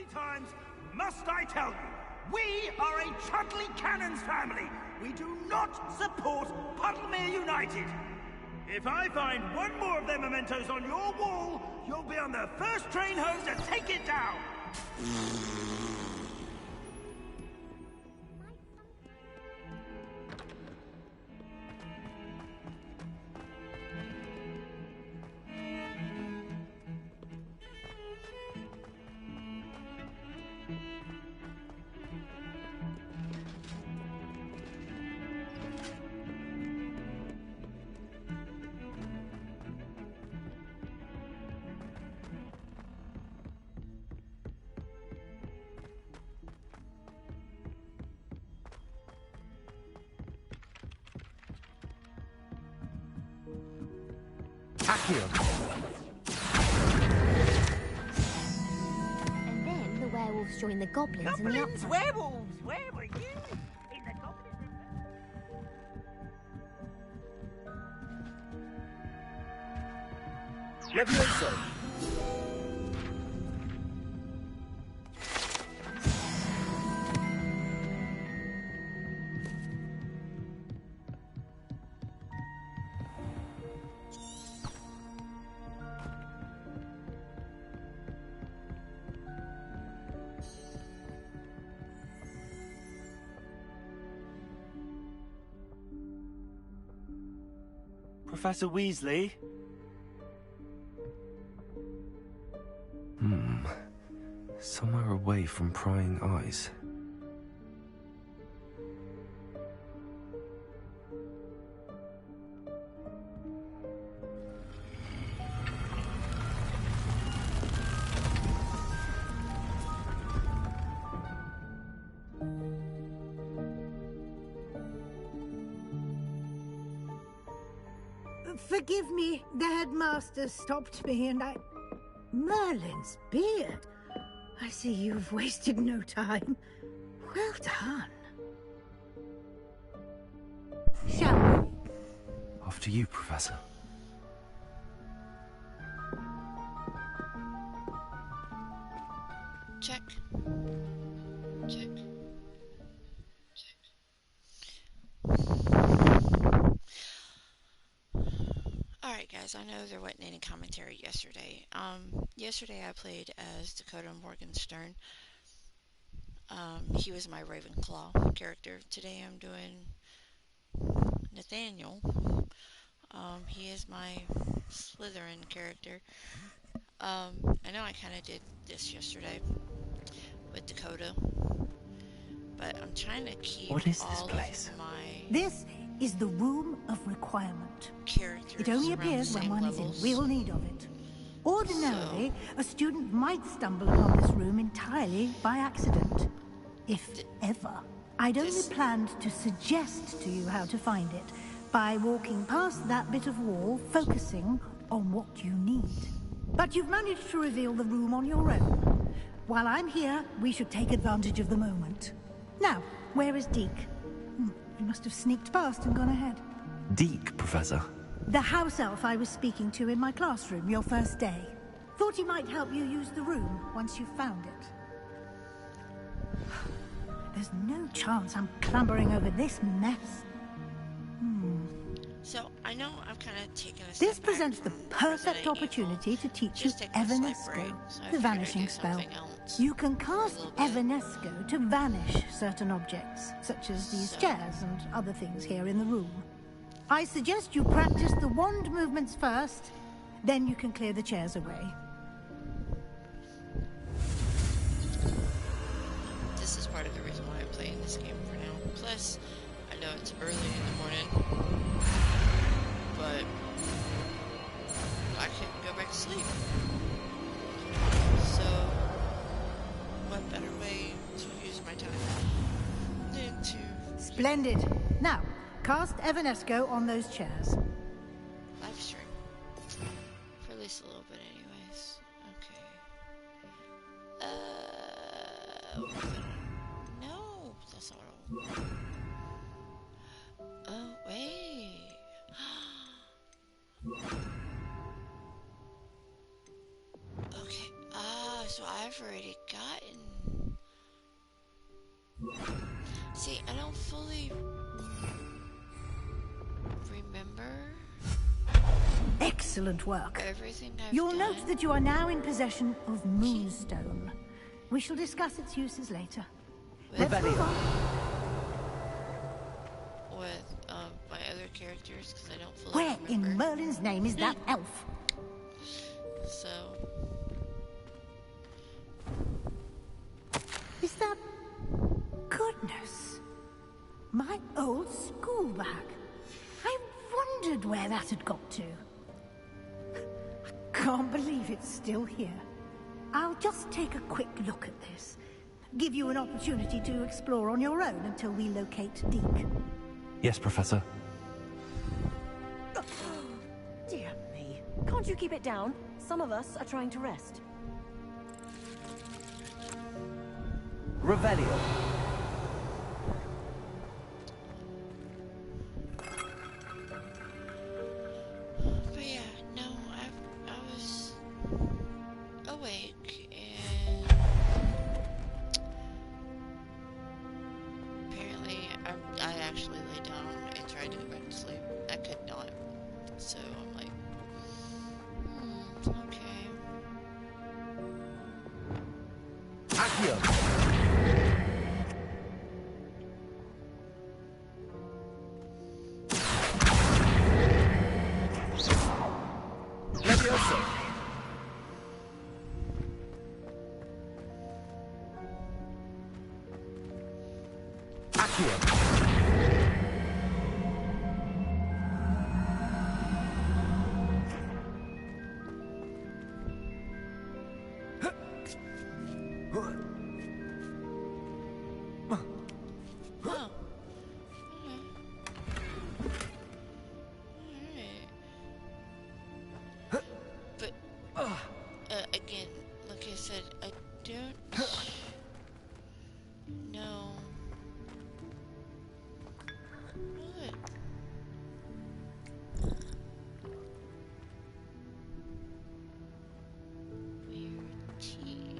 many times must I tell you? We are a Chudley Cannons family. We do not support Puddlemere United. If I find one more of their mementos on your wall, you'll be on the first train home to take it down. And then the werewolves join the goblins in the uptown. Werewolves! Where were you? In the goblins... Levioso! Professor Weasley? Somewhere away from prying eyes. Forgive me, the headmaster stopped me and I... Merlin's beard. I see you've wasted no time. Well done. Shall we? After you, Professor. Check. Check. Alright guys, I know there wasn't any commentary yesterday. Yesterday I played as Dakota Morgenstern. He was my Ravenclaw character. Today I'm doing Nathaniel. He is my Slytherin character. I know I kind of did this yesterday with Dakota, but I'm trying to keep What is all this place? of my This is the Room of Requirement. characters It only around the appears when same one levels. is in real need of it. Ordinarily, a student might stumble upon this room entirely by accident. If ever. I'd only planned to suggest to you how to find it by walking past that bit of wall, focusing on what you need. But you've managed to reveal the room on your own. While I'm here, we should take advantage of the moment. Now, where is Deke? He must have sneaked past and gone ahead. Deke, Professor. The house elf I was speaking to in my classroom your first day. Thought he might help you use the room once you found it. There's no chance I'm clambering over this mess. So I know I've kind of taken a step This back presents the from perfect Resident opportunity Evil. to teach you Just taking a slight break, Evanesco, so I the figured vanishing I'd do spell. something else You can for a cast little bit. Evanesco to vanish certain objects, such as these So- chairs and other things here in the room. I suggest you practice the wand movements first, then you can clear the chairs away. This is part of the reason why I'm playing this game for now. Plus, I know it's early in the morning, but I couldn't go back to sleep. So, what better way to use my time than to Splendid. Now, cast Evanesco on those chairs. live stream? For at least a little bit anyways. Okay. No, that's not what I want. Oh, wait. Okay. So I've already gotten See, I don't fully remember Excellent work. everything I've You'll done. note that you are now in possession of Moonstone. We shall discuss its uses later. Let's move on. With my other characters, because I don't fully Where remember. in Merlin's name is that elf? So, Is that... Goodness. My old school bag. I wondered where that had got to. I can't believe it's still here. I'll just take a quick look at this. Give you an opportunity to explore on your own until we locate Deke. Yes, Professor. Dear me. Can't you keep it down? Some of us are trying to rest. Revelio. but yeah, no, I was awake and apparently I actually laid down and tried to go back to sleep. I could not. So I'm like, okay. Accio. Levioso. Accio. Oh. Okay. Alright. But, again, like I said, I don't know what. Weird tea.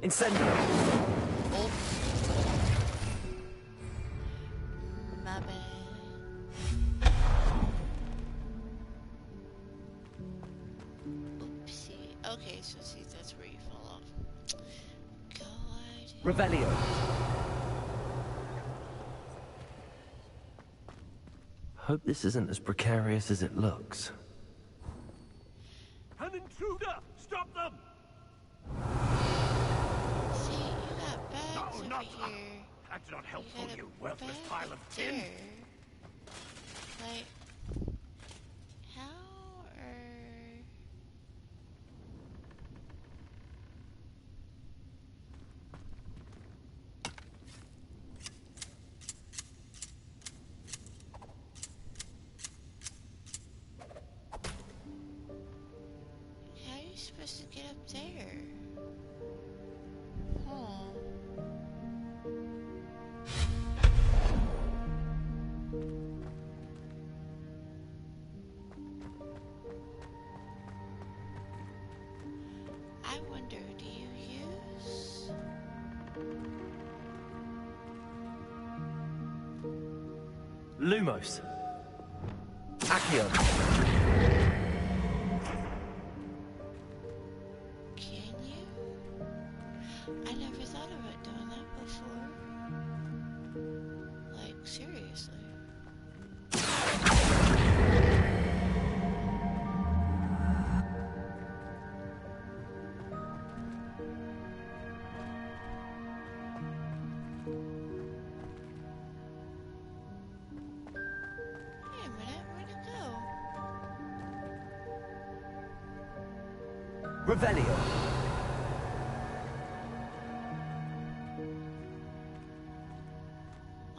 Incendio. Oh. My bad. Oopsie. Okay, so see, that's where you fall off. God. Revelio. Hope this isn't as precarious as it looks. An intruder! Stop them! See, you got bags No, over not here. That's not helpful, got a you worthless bag pile of tin. there. Like, how are... How are you supposed to get up there? Huh. I wonder, do you use... Lumos. Accio. Can you? I never thought about doing that before. Like, seriously. Wait a minute, where'd it go? Revelio.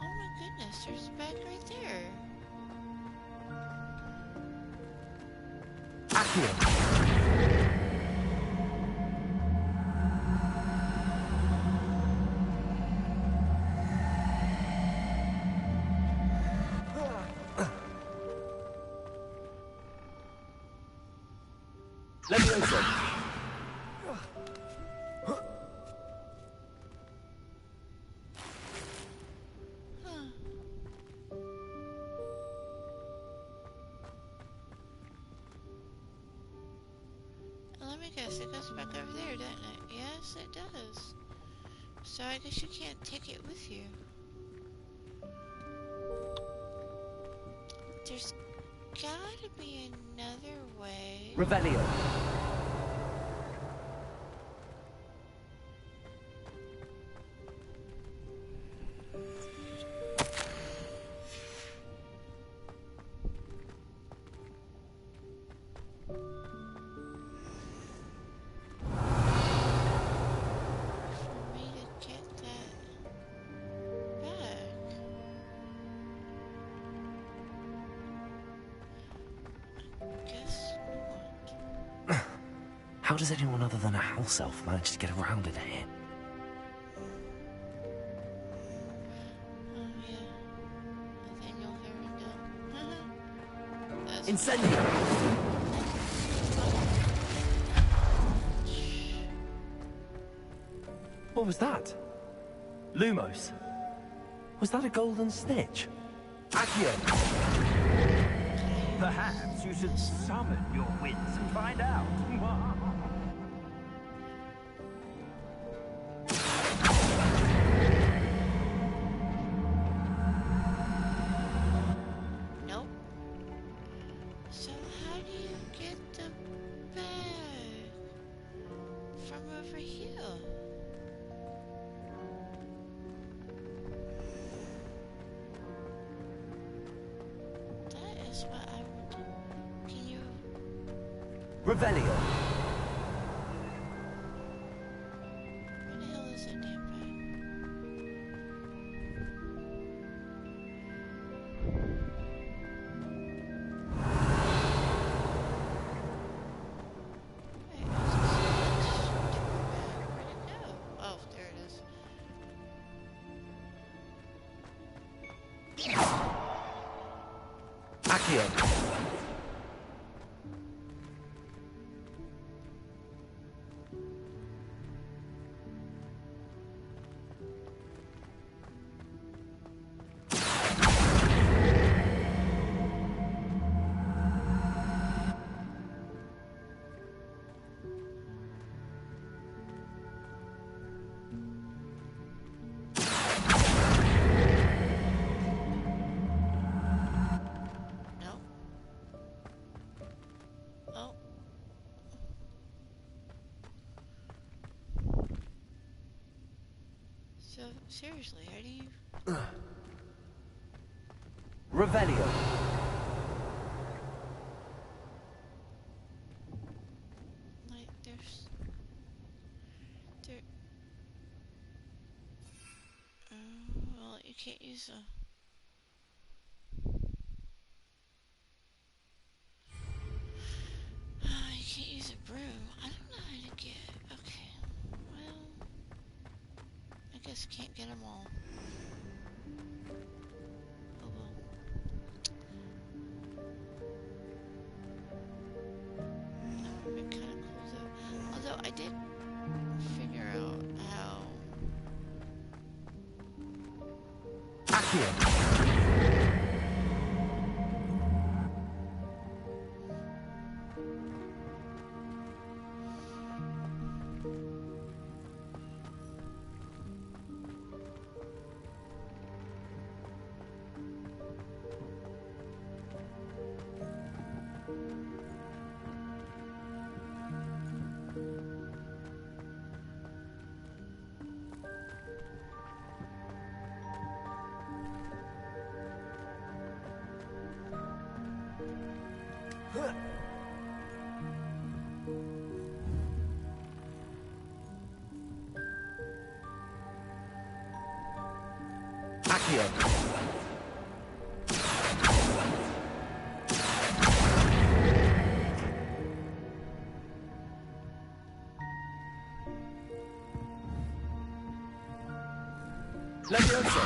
Oh my goodness, there's a bag right there. Accio. Levioso. guess it goes back over there, doesn't it? Yes, it does. So I guess you can't take it with you. There's gotta be another way. Revelio. For me to get that back. Guess not. How does anyone other than a house elf manage to get around in here? Oh yeah. Nathaniel Herondale. That's Incendio! What was that? Lumos. Was that a golden snitch? Accio! Perhaps you should summon your winds and find out. Nope. So how do you get the bag from over here? That is what I want. Can you? Revelio. Where the hell is that damn bag? Wait, I was just Where'd it go? Oh, there it is. Accio. No. Oh. So seriously, how do you? Revelio. Like, there's... There... well, you can't use a... you can't use a broom. I don't know how to get... Okay. Well... I guess can't get them all. Oh well. That would be kind of cool though. Although I did figure out how... Accio. Accio. Levioso.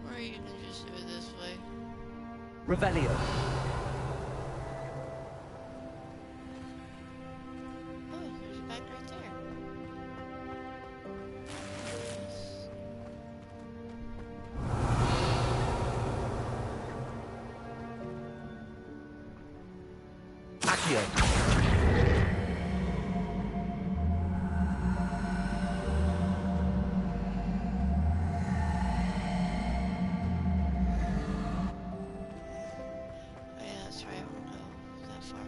Or you can just do it this way. Revelio. Oh, there's a bag right there. Accio. Oh yeah, that's right, I won't go that far.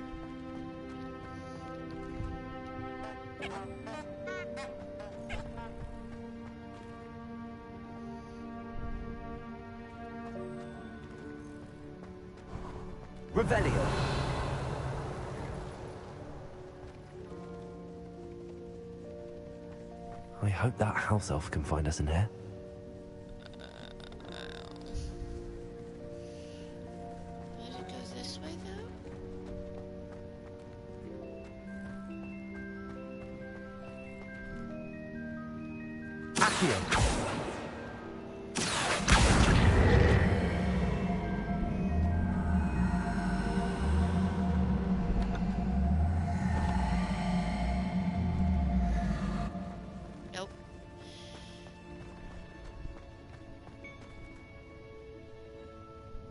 Revelio. I hope that house elf can find us in here. Did it go this way though? Accio. Nope.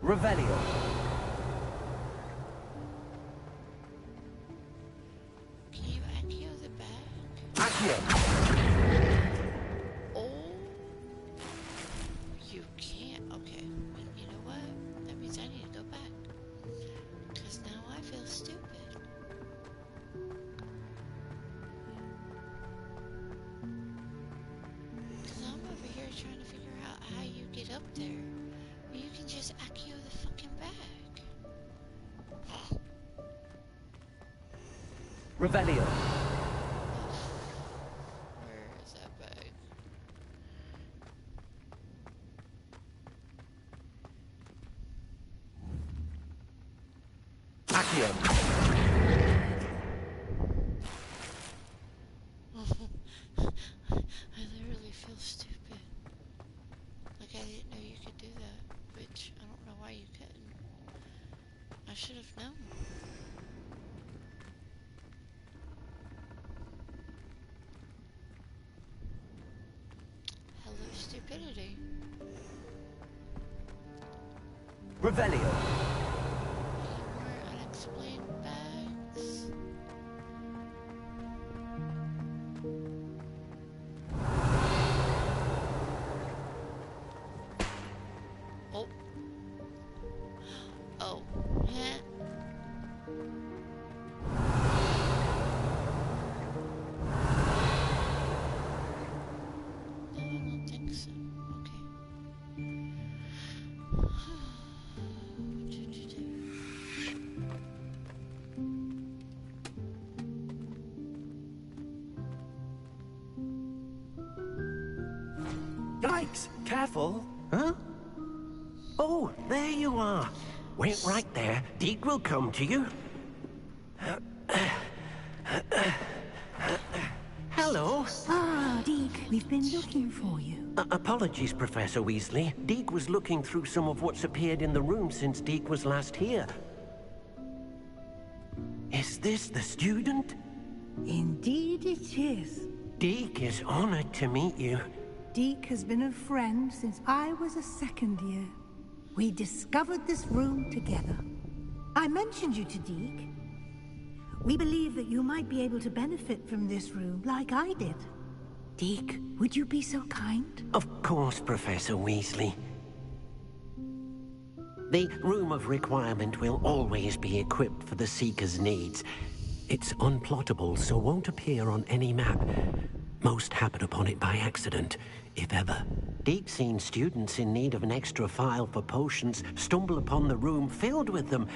Revelio. Can you accio the bag? Accio. Oh, you can't. Okay, you know what? That means I need to go back. Because now I feel stupid. Because I'm over here trying to figure out how you get up there. You can just accio the fucking bag. Revelio. Where is that bag? Accio. I literally feel stupid. Like I didn't know you could do that, which I don't know why you couldn't. I should have known. Hello, stupidity. Revelio. Any more unexplained bags? Oh. Oh. Yeah. No, I don't think so. Okay. Yikes! Careful! Huh? Oh, there you are. Wait right there. Deke will come to you. Hello. Ah, Deke, we've been looking for you. Apologies, Professor Weasley. Deke was looking through some of what's appeared in the room since Deke was last here. Is this the student? Indeed it is. Deke is honored to meet you. Deke has been a friend since I was a second year. We discovered this room together. I mentioned you to Deke. We believe that you might be able to benefit from this room like I did. Deke, would you be so kind? Of course, Professor Weasley. The Room of Requirement will always be equipped for the Seeker's needs. It's unplottable, so won't appear on any map. Most happen upon it by accident, if ever. Deke's seen students in need of an extra file for potions stumble upon the room filled with them.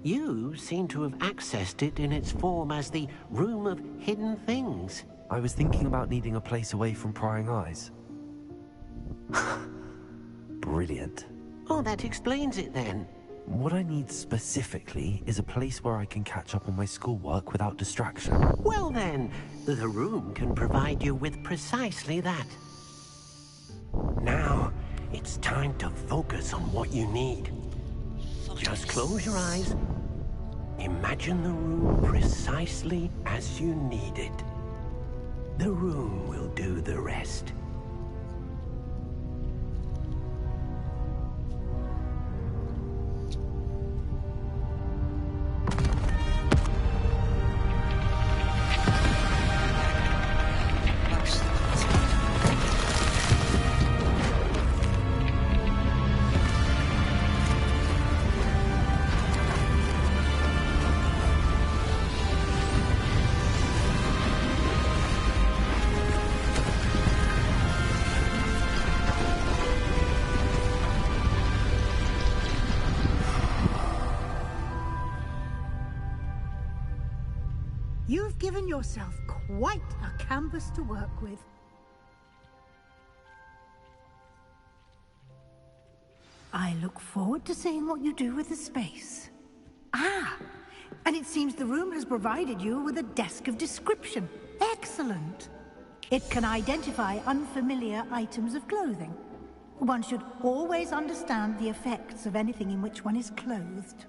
You seem to have accessed it in its form as the Room of Hidden Things. I was thinking about needing a place away from prying eyes. Brilliant. Oh, that explains it then. What I need specifically is a place where I can catch up on my schoolwork without distraction. Well then, the room can provide you with precisely that. Now, it's time to focus on what you need. Just close your eyes. Imagine the room precisely as you need it. The room will do the rest. You've given yourself quite a canvas to work with. I look forward to seeing what you do with the space. Ah, and it seems the room has provided you with a desk of description. Excellent. It can identify unfamiliar items of clothing. One should always understand the effects of anything in which one is clothed.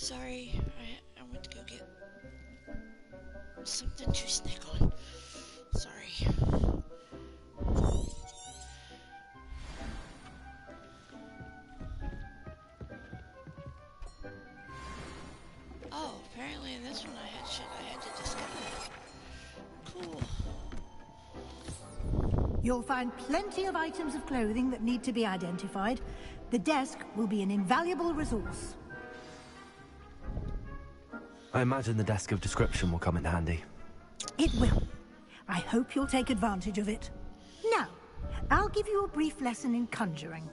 Sorry, I went to go get something to snack on. Sorry. Oh, apparently in this one I had shit I had to discover. Cool. You'll find plenty of items of clothing that need to be identified. The desk will be an invaluable resource. I imagine the desk of description will come in handy. It will. I hope you'll take advantage of it. Now, I'll give you a brief lesson in conjuring.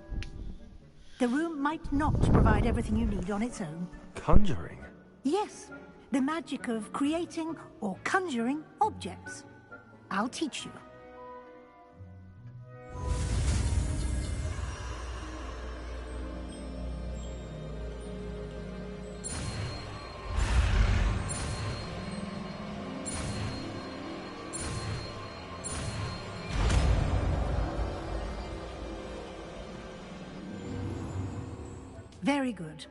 The room might not provide everything you need on its own. Conjuring? Yes, the magic of creating or conjuring objects. I'll teach you. Very good.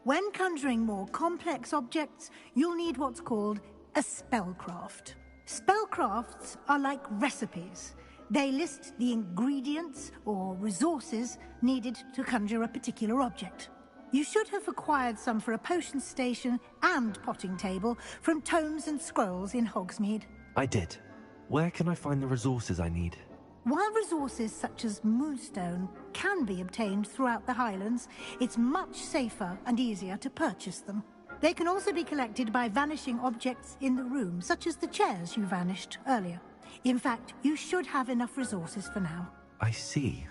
When conjuring more complex objects, you'll need what's called a spellcraft. Spellcrafts are like recipes. They list the ingredients or resources needed to conjure a particular object. You should have acquired some for a potion station and potting table from tomes and scrolls in Hogsmeade. I did. Where can I find the resources I need? While resources such as moonstone can be obtained throughout the Highlands, it's much safer and easier to purchase them. They can also be collected by vanishing objects in the room, such as the chairs you vanished earlier. In fact, you should have enough resources for now. I see.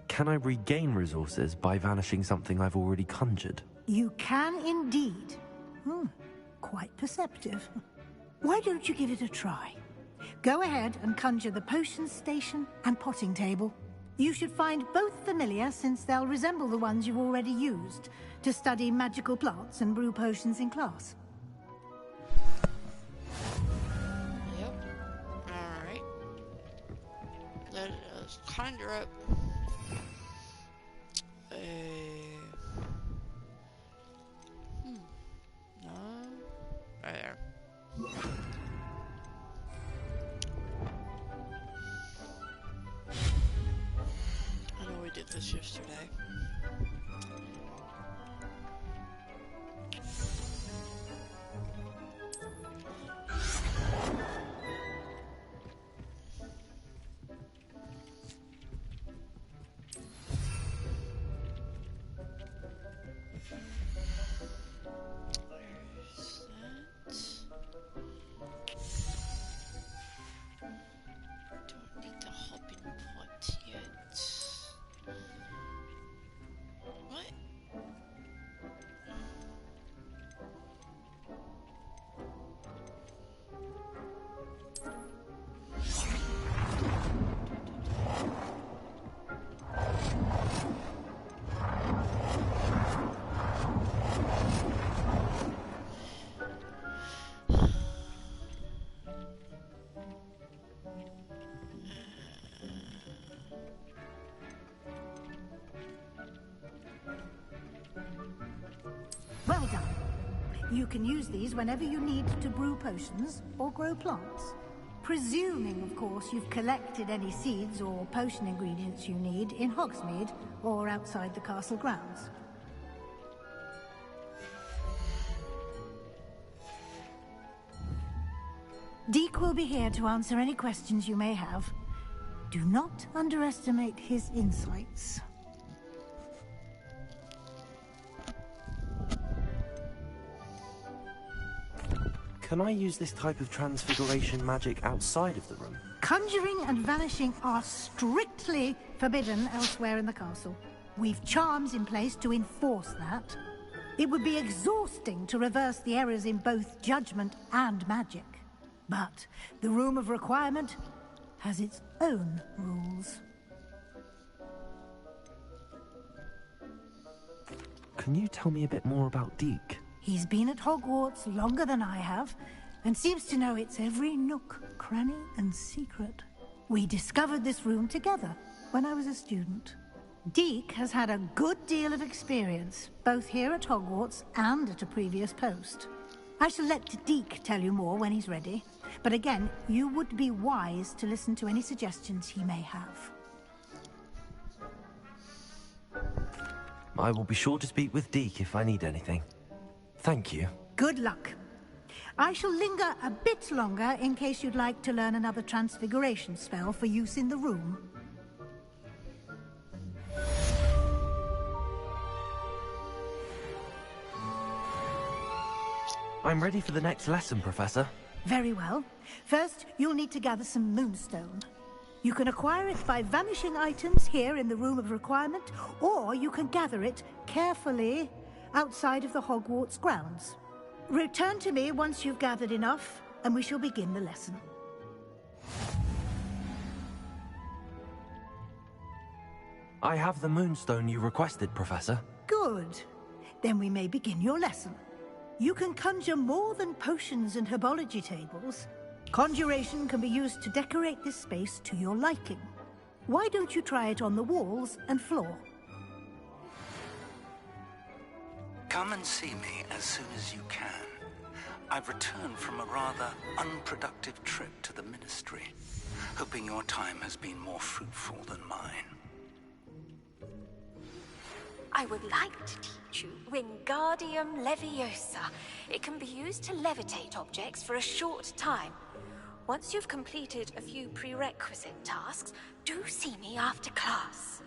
Can I regain resources by vanishing something I've already conjured? You can indeed. Quite perceptive. Why don't you give it a try? Go ahead and conjure the potion station and potting table. You should find both familiar, since they'll resemble the ones you've already used to study magical plants and brew potions in class. Yep. Alright. Let us conjure up no. Right there. I know we did this yesterday. Well done. You can use these whenever you need to brew potions or grow plants. Presuming, of course, you've collected any seeds or potion ingredients you need in Hogsmeade or outside the castle grounds. Deke will be here to answer any questions you may have. Do not underestimate his insights. Can I use this type of transfiguration magic outside of the room? Conjuring and vanishing are strictly forbidden elsewhere in the castle. We've charms in place to enforce that. It would be exhausting to reverse the errors in both judgment and magic. But the Room of Requirement has its own rules. Can you tell me a bit more about Deke? He's been at Hogwarts longer than I have, and seems to know its every nook, cranny, and secret. We discovered this room together when I was a student. Deke has had a good deal of experience, both here at Hogwarts and at a previous post. I shall let Deke tell you more when he's ready. But again, you would be wise to listen to any suggestions he may have. I will be sure to speak with Deke if I need anything. Thank you. Good luck. I shall linger a bit longer in case you'd like to learn another transfiguration spell for use in the room. I'm ready for the next lesson, Professor. Very well. First, you'll need to gather some moonstone. You can acquire it by vanishing items here in the Room of Requirement, or you can gather it carefully outside of the Hogwarts grounds. Return to me once you've gathered enough, and we shall begin the lesson. I have the moonstone you requested, Professor. Good. Then we may begin your lesson. You can conjure more than potions and herbology tables. Conjuration can be used to decorate this space to your liking. Why don't you try it on the walls and floor? Come and see me as soon as you can. I've returned from a rather unproductive trip to the Ministry, hoping your time has been more fruitful than mine. I would like to teach you Wingardium Leviosa. It can be used to levitate objects for a short time. Once you've completed a few prerequisite tasks, do see me after class.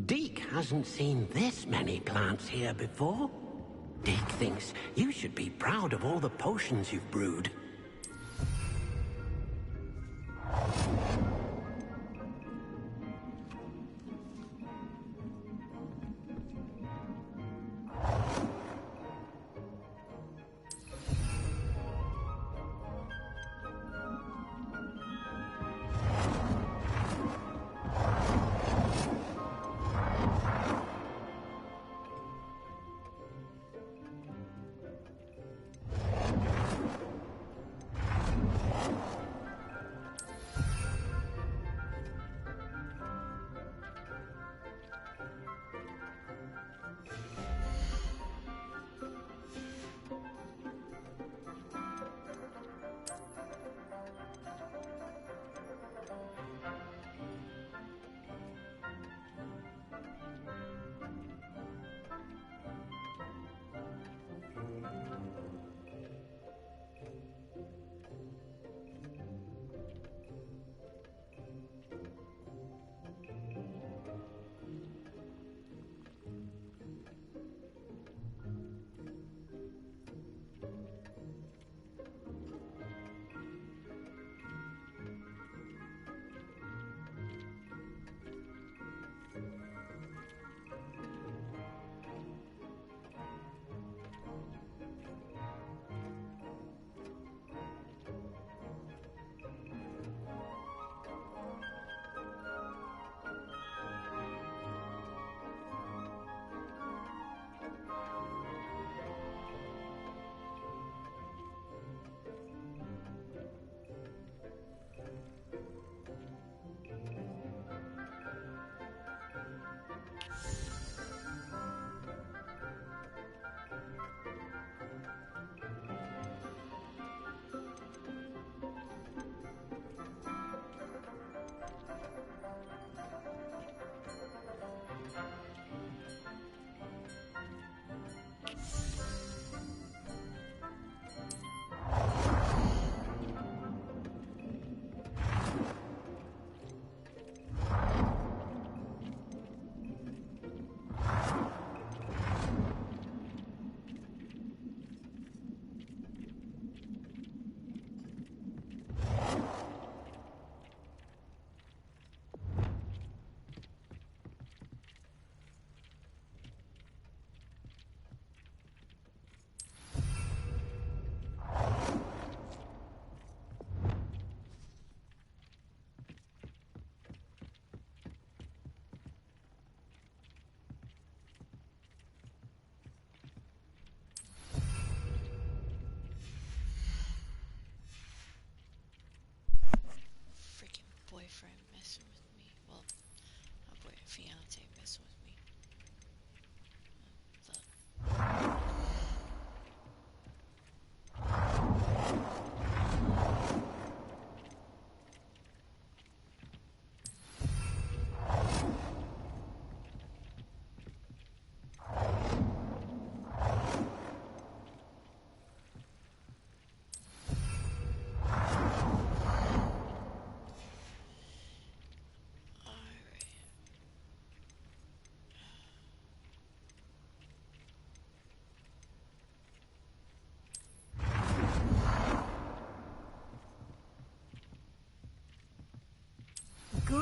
Deke hasn't seen this many plants here before. Deke thinks you should be proud of all the potions you've brewed.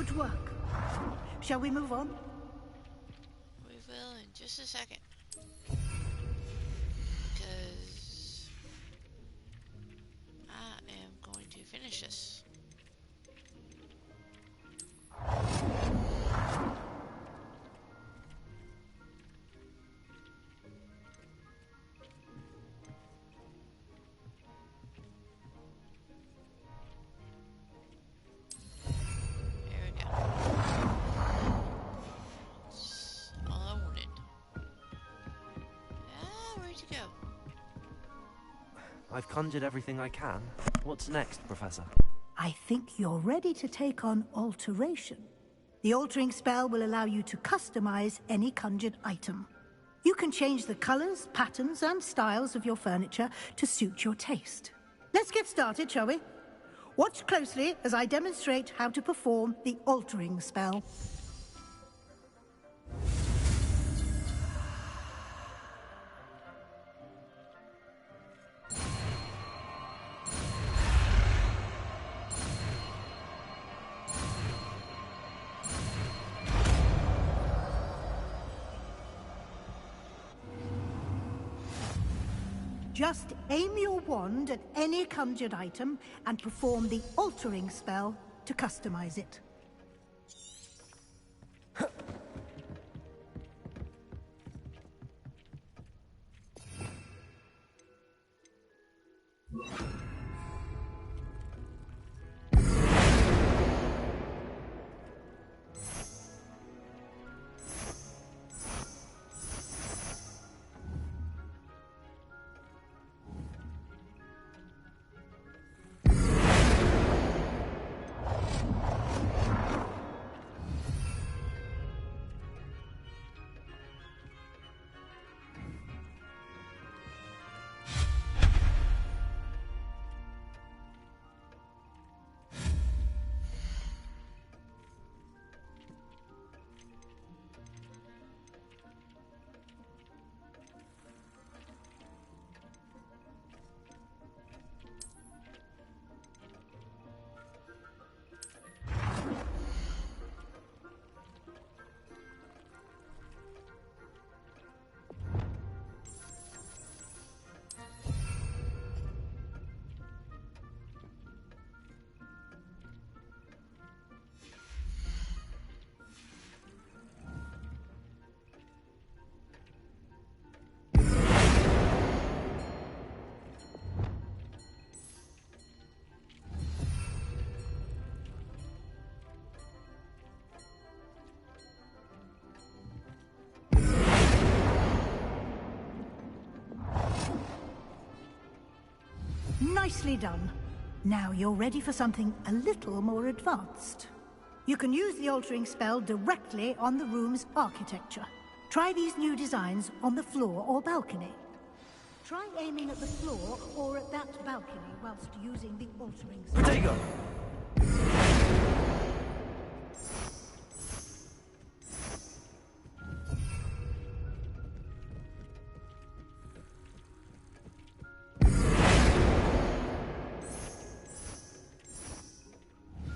Good work. Shall we move on? We will in just a second. Because I am going to finish this. I've conjured everything I can. What's next, Professor? I think you're ready to take on alteration. The altering spell will allow you to customize any conjured item. You can change the colors, patterns, and styles of your furniture to suit your taste. Let's get started, shall we? Watch closely as I demonstrate how to perform the altering spell. Just aim your wand at any conjured item and perform the altering spell to customize it. Nicely done. Now you're ready for something a little more advanced. You can use the altering spell directly on the room's architecture. Try these new designs on the floor or balcony. Try aiming at the floor or at that balcony whilst using the altering spell. Protego!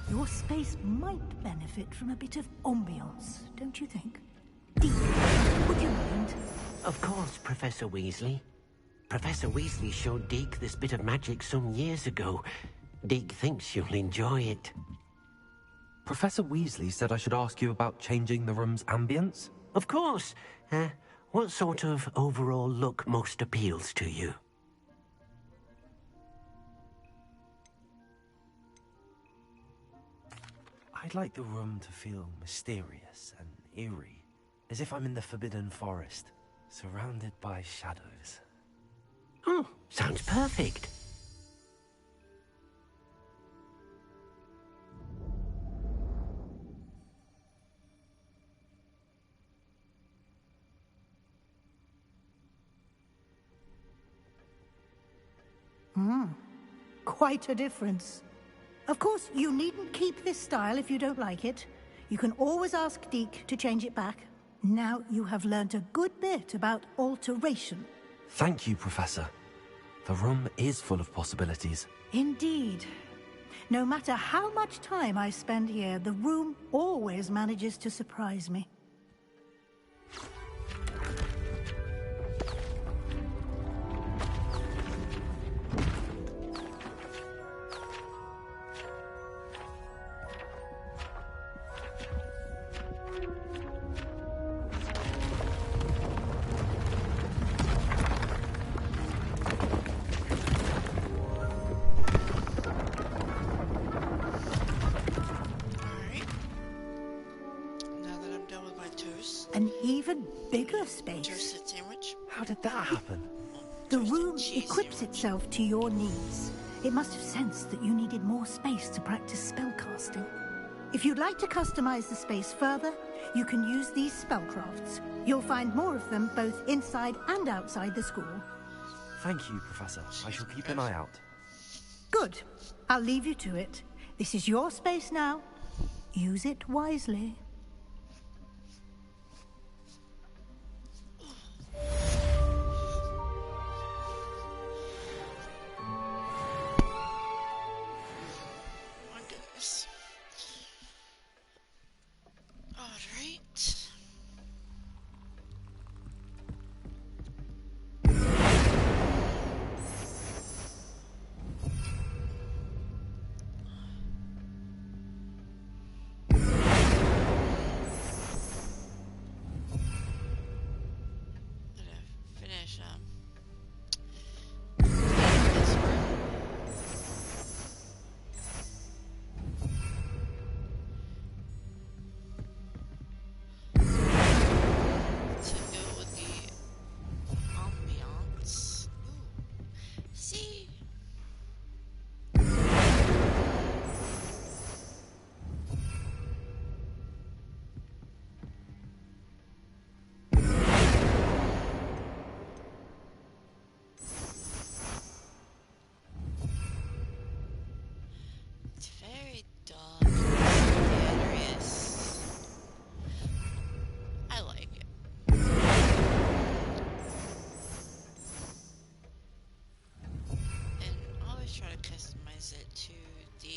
Your space might benefit from a bit of ambiance, don't you think? Deep, would you mind? Of course, Professor Weasley. Professor Weasley showed Deke this bit of magic some years ago. Deke thinks you'll enjoy it. Professor Weasley said I should ask you about changing the room's ambience? Of course. What sort of overall look most appeals to you? I'd like the room to feel mysterious and eerie, as if I'm in the Forbidden Forest, surrounded by shadows. Oh, sounds perfect. Quite a difference. Of course, you needn't keep this style if you don't like it. You can always ask Deke to change it back. Now you have learnt a good bit about alteration. Thank you, Professor. The room is full of possibilities. Indeed. No matter how much time I spend here, the room always manages to surprise me. An even bigger space. Toasted sandwich. How did that happen? The room equips itself to your needs. It must have sensed that you needed more space to practice spellcasting. If you'd like to customize the space further, you can use these spellcrafts. You'll find more of them both inside and outside the school. Thank you, Professor. I shall keep an eye out. Good. I'll leave you to it. This is your space now. Use it wisely. My goodness. All right. Finish this room. To go with the ambiance. Ooh. See? It's very dark and mysterious. I like it. And I always try to customize it to the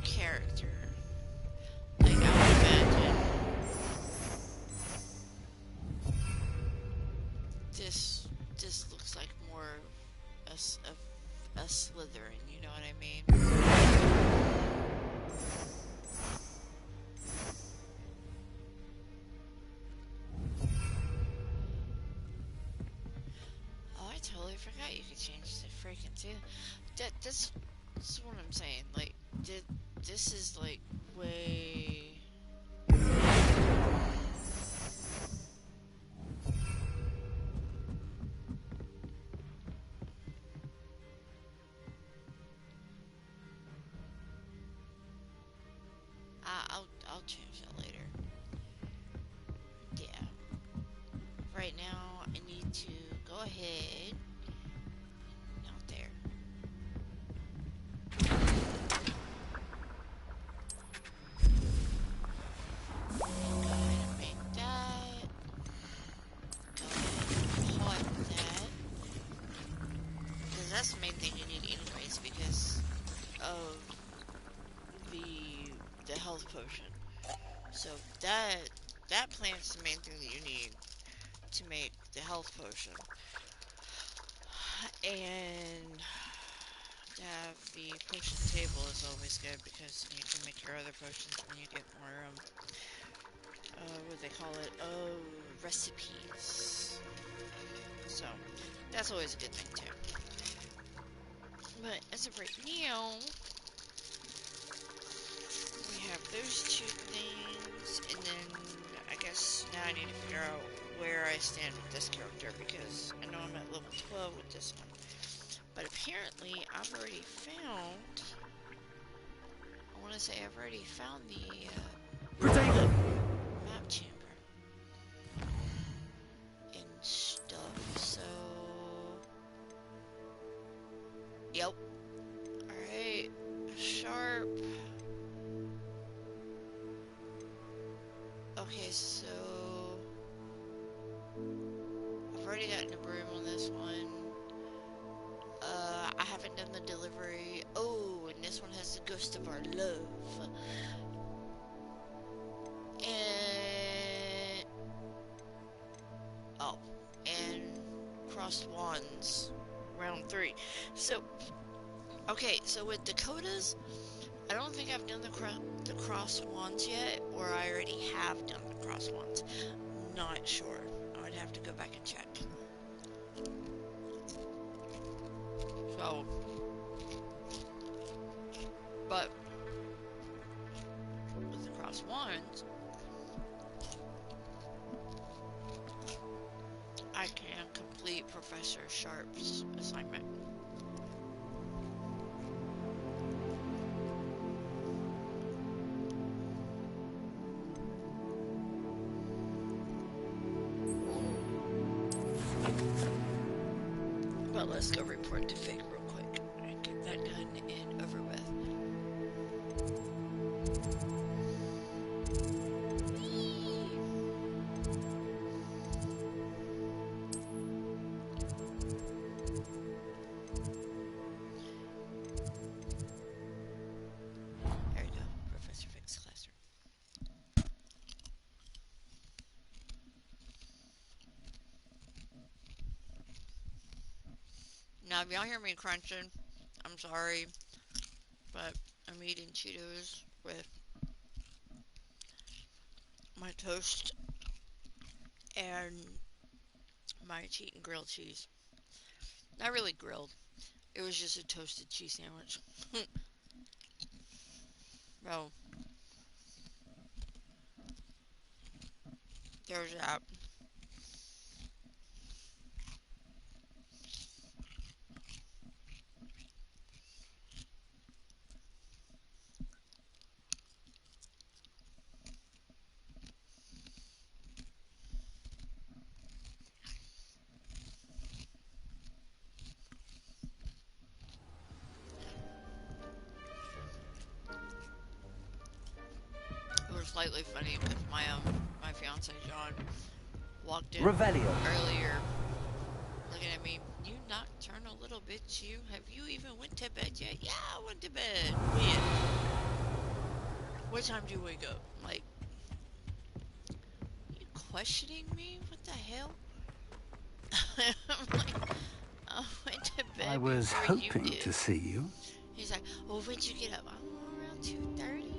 character. Like I would imagine this looks like more a Slytherin, you know what I mean? Oh, I totally forgot you could change the freaking too. This is what I'm saying. Like, this is like way. I'll change that later. Yeah. Right now, I need to go ahead. Not there. Go ahead and make that. Go ahead and pot that. Because that's the main thing you need anyways, because of the health potion. So that plant's the main thing that you need to make the health potion. And to have the potion table is always good because you can make your other potions when you get more what do they call it? Oh, recipes. So that's always a good thing too. But as of right now, we have those two things, and then I guess now I need to figure out where I stand with this character, because I know I'm at level 12 with this one. But apparently, I've already found... I want to say I've already found the map chamber and stuff, so... Yep. Alright. Sharp. Okay, so... I've already gotten a broom on this one. ghost of our love. And... oh, and crossed wands, round 3. So, okay, so with Dakotas, I don't think I've done the cross wands yet, or I already have done the cross wands. Not sure. I would have to go back and check. So, but with the cross wands, I can complete Professor Sharp's assignment. But let's go report to Fig real quick and get that done and over with. There you go, Professor Fig's classroom. Now, if y'all hear me crunching, I'm sorry, but I'm eating Cheetos with my toast and my cheating grilled cheese. Not really grilled. It was just a toasted cheese sandwich. So, there's that. It was slightly funny because my fiance John walked in Revelio. earlier, looking at me. You nocturnal little bitch, you. Have you even went to bed yet? Yeah, I went to bed. When? What time do you wake up? Like, you questioning me? What the hell? I'm like, I went to bed. I was before hoping you did. to see you. He's like, well, when'd you get up? I'm around 2:30.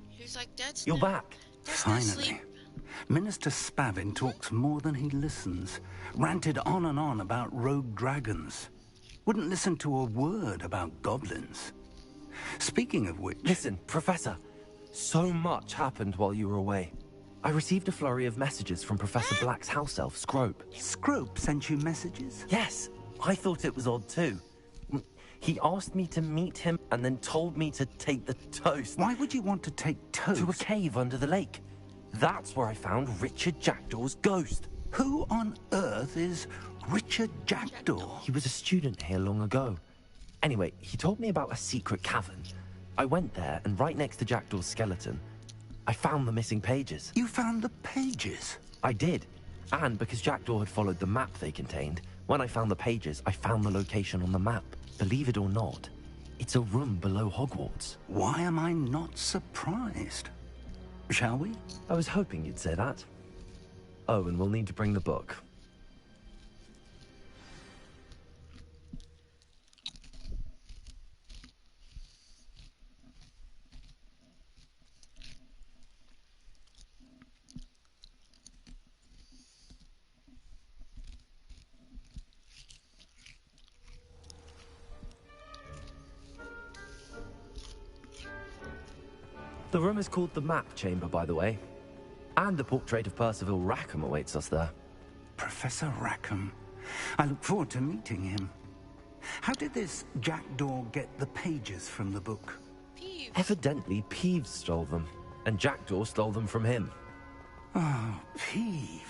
He was like, that's You're not, back. that's not Finally. sleep. Minister Spavin talks more than he listens. Ranted on and on about rogue dragons. Wouldn't listen to a word about goblins. Speaking of which... Listen, Professor. So much happened while you were away. I received a flurry of messages from Professor Black's house elf, Scrope. Scrope sent you messages? Yes, I thought it was odd too. He asked me to meet him and then told me to take the toast. Why would you want to take toast? To a cave under the lake. That's where I found Richard Jackdaw's ghost. Who on earth is Richard Jackdaw? He was a student here long ago. Anyway, he told me about a secret cavern. I went there, and right next to Jackdaw's skeleton, I found the missing pages. You found the pages? I did. And because Jackdaw had followed the map they contained, when I found the pages, I found the location on the map. Believe it or not, it's a room below Hogwarts. Why am I not surprised? Shall we? I was hoping you'd say that. Oh, and we'll need to bring the book. The room is called the Map Chamber, by the way. And the portrait of Percival Rackham awaits us there. Professor Rackham. I look forward to meeting him. How did this Jackdaw get the pages from the book? Peeves. Evidently, Peeves stole them, and Jackdaw stole them from him. Oh, Peeves.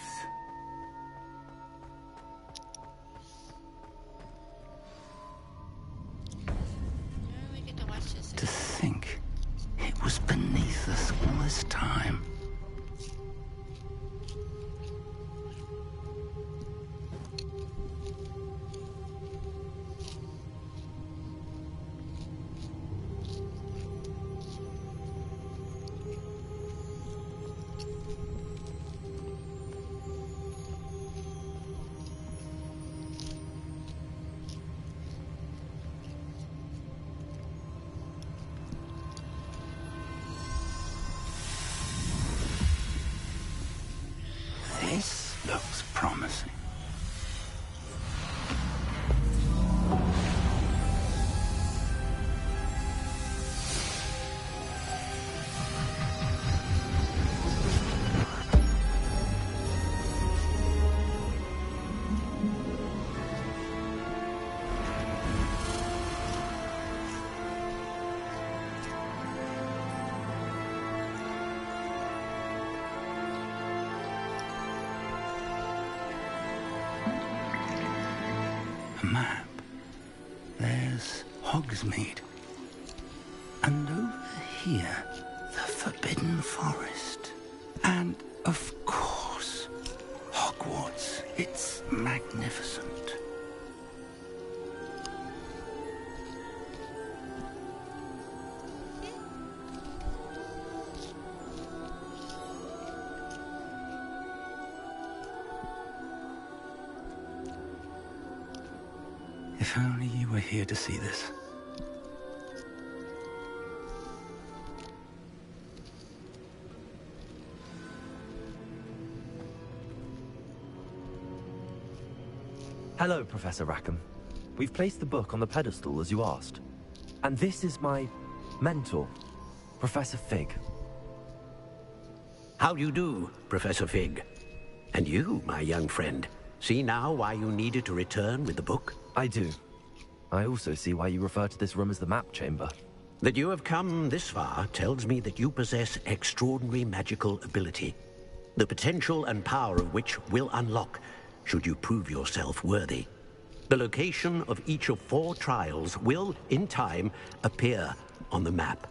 We get to watch this. To think it was beneath us all this time. This looks promising. Map. There's Hogsmeade. And over here, the Forbidden Forest. And, of course, Hogwarts. It's magnificent. If only you were here to see this. Hello, Professor Rackham. We've placed the book on the pedestal as you asked. And this is my mentor, Professor Fig. How do you do, Professor Fig? And you, my young friend, see now why you needed to return with the book? I do. I also see why you refer to this room as the map chamber. That you have come this far tells me that you possess extraordinary magical ability, the potential and power of which will unlock should you prove yourself worthy. The location of each of 4 trials will, in time, appear on the map.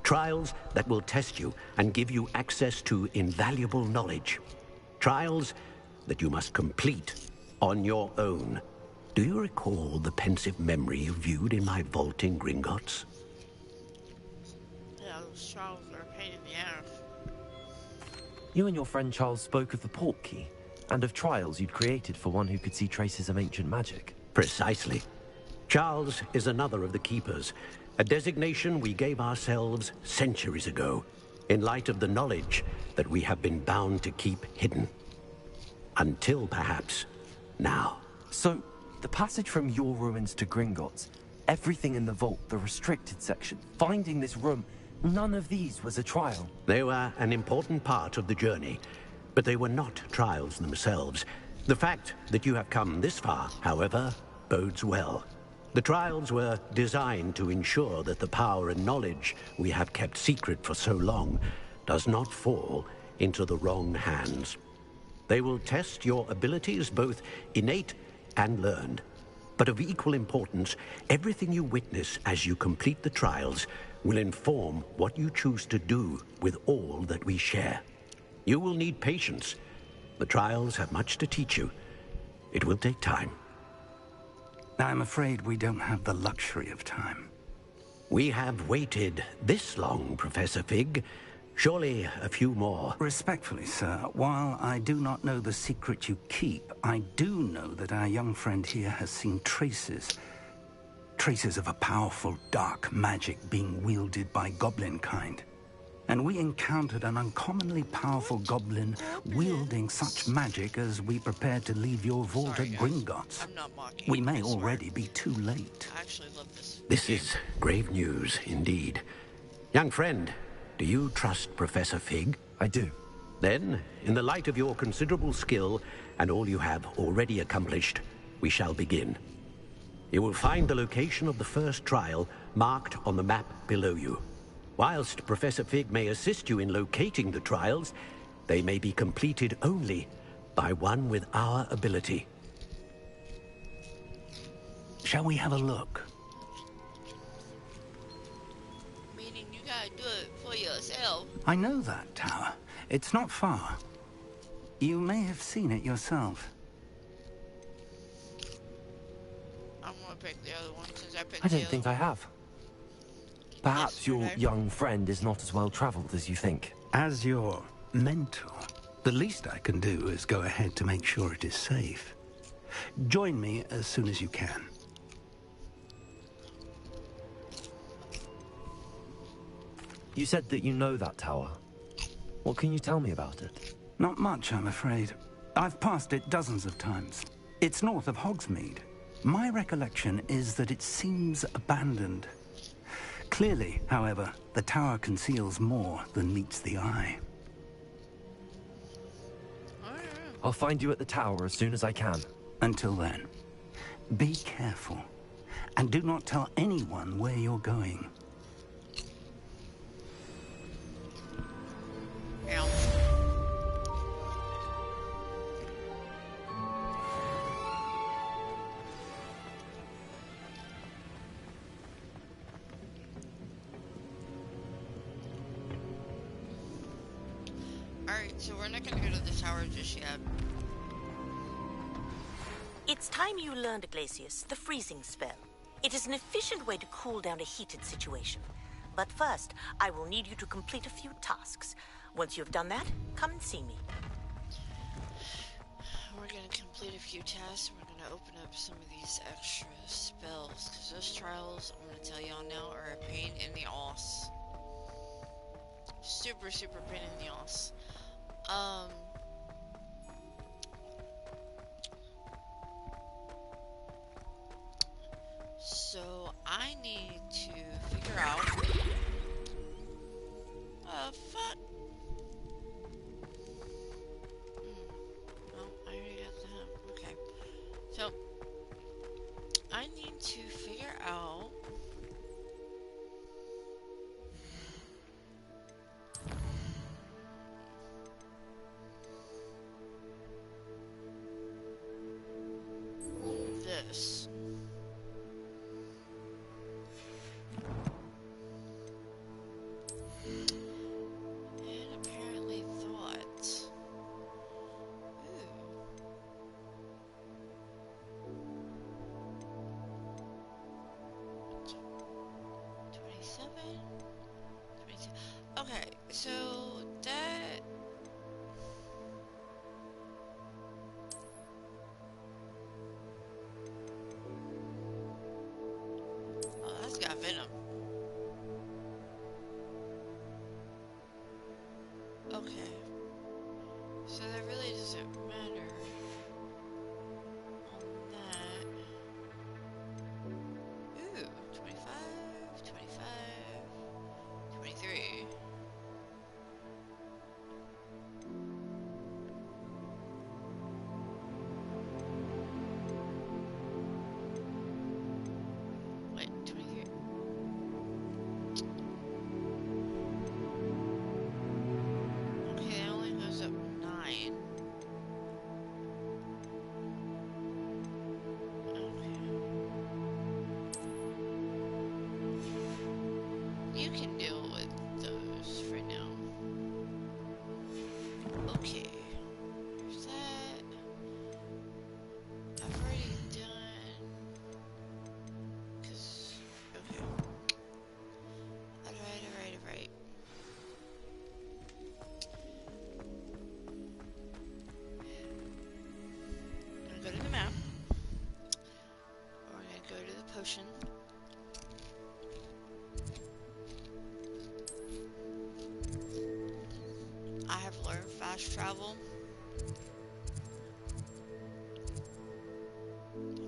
Trials that will test you and give you access to invaluable knowledge. Trials that you must complete on your own. Do you recall the pensive memory you viewed in my vault in Gringotts? Yeah, those trials are a pain in the ass. You and your friend Charles spoke of the port key, and of trials you'd created for one who could see traces of ancient magic. Precisely. Charles is another of the Keepers, a designation we gave ourselves centuries ago, in light of the knowledge that we have been bound to keep hidden. Until, perhaps, now. So, the passage from your ruins to Gringotts, everything in the vault, the restricted section, finding this room, none of these was a trial. They were an important part of the journey, but they were not trials themselves. The fact that you have come this far, however, bodes well. The trials were designed to ensure that the power and knowledge we have kept secret for so long does not fall into the wrong hands. They will test your abilities, both innate and learned. But of equal importance, everything you witness as you complete the trials will inform what you choose to do with all that we share. You will need patience. The trials have much to teach you. It will take time. I'm afraid we don't have the luxury of time. We have waited this long, Professor Fig. Surely a few more. Respectfully, sir, while I do not know the secret you keep, I do know that our young friend here has seen traces of a powerful dark magic being wielded by goblin kind. And we encountered an uncommonly powerful goblin wielding such magic as we prepared to leave your vault at Gringotts. I'm not mocking. We may already be too late. I actually love this. This is grave news indeed. Young friend, do you trust Professor Fig? I do. Then, in the light of your considerable skill and all you have already accomplished, we shall begin. You will find the location of the first trial marked on the map below you. Whilst Professor Fig may assist you in locating the trials, they may be completed only by one with our ability. Shall we have a look? Meaning you gotta do it for yourself. I know that tower. It's not far. You may have seen it yourself. I'm gonna pick the other one since I picked I the don't other think I have. Perhaps your young friend is not as well traveled as you think. As your mentor, the least I can do is go ahead to make sure it is safe. Join me as soon as you can. You said that you know that tower. What can you tell me about it? Not much, I'm afraid. I've passed it dozens of times. It's north of Hogsmeade. My recollection is that it seems abandoned. Clearly, however, the tower conceals more than meets the eye. I'll find you at the tower as soon as I can. Until then, be careful. And do not tell anyone where you're going. Yeah. Alright, so we're not gonna go to the tower just yet. It's time you learned, Glacius, the freezing spell. It is an efficient way to cool down a heated situation. But first, I will need you to complete a few tasks. Once you've done that, come and see me. We're gonna complete a few tasks. We're gonna open up some of these extra spells, because those trials, I'm gonna tell y'all now, are a pain in the ass. Super, super pain in the ass. So I need to figure out. Fuck. Oh, I already got that. Okay. So I need to figure out. This. It apparently thought. Ooh. 27? 22. Okay, so that. Oh, that's got venom. Okay. So that really doesn't matter on that. Ooh, 25, 25, 23. Wait, 23. Okay, that only goes up 9. Okay. You can deal with those for now. Okay. There's that. I've already done. Cause. Okay. Alright. I'm gonna go to the map. We're gonna go to the potion. I have learned fast travel.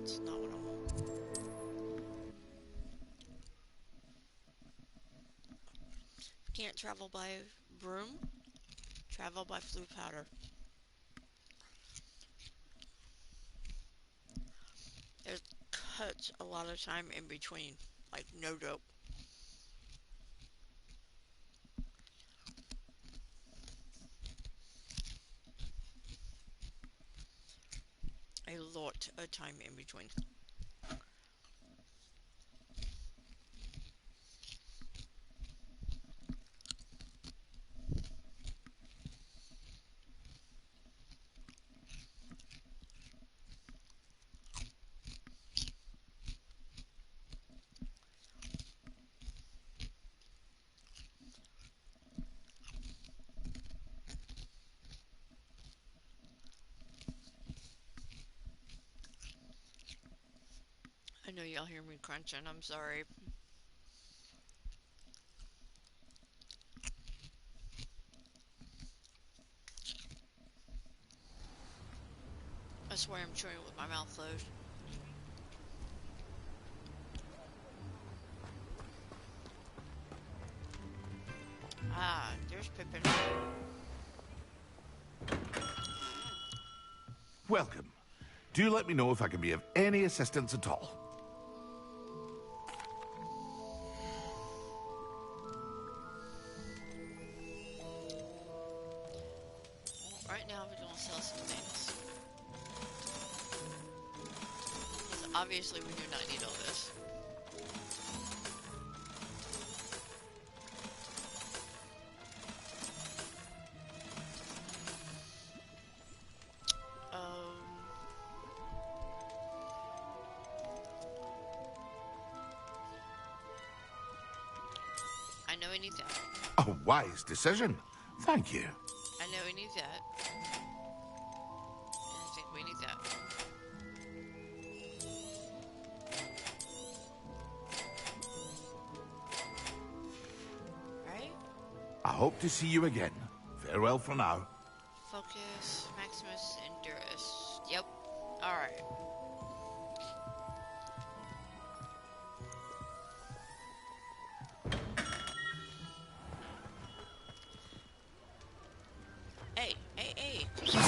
That's not what I want. Can't travel by broom. Travel by flue powder. It cuts a lot of time in between. Like, no dope. A lot of time in between. I know y'all hear me crunching, I'm sorry. swear I'm chewing with my mouth closed. Ah, there's Pippin. Welcome. Do let me know if I can be of any assistance at all. Right now we're gonna sell some things. Because obviously we do not need all this. I know I need that. A wise decision. Thank you. I know we need that. And I think we need that. Right? I hope to see you again. Farewell for now. Focus, Maximus, Endurus. Yep. Alright. Hey, hey, hey, come here.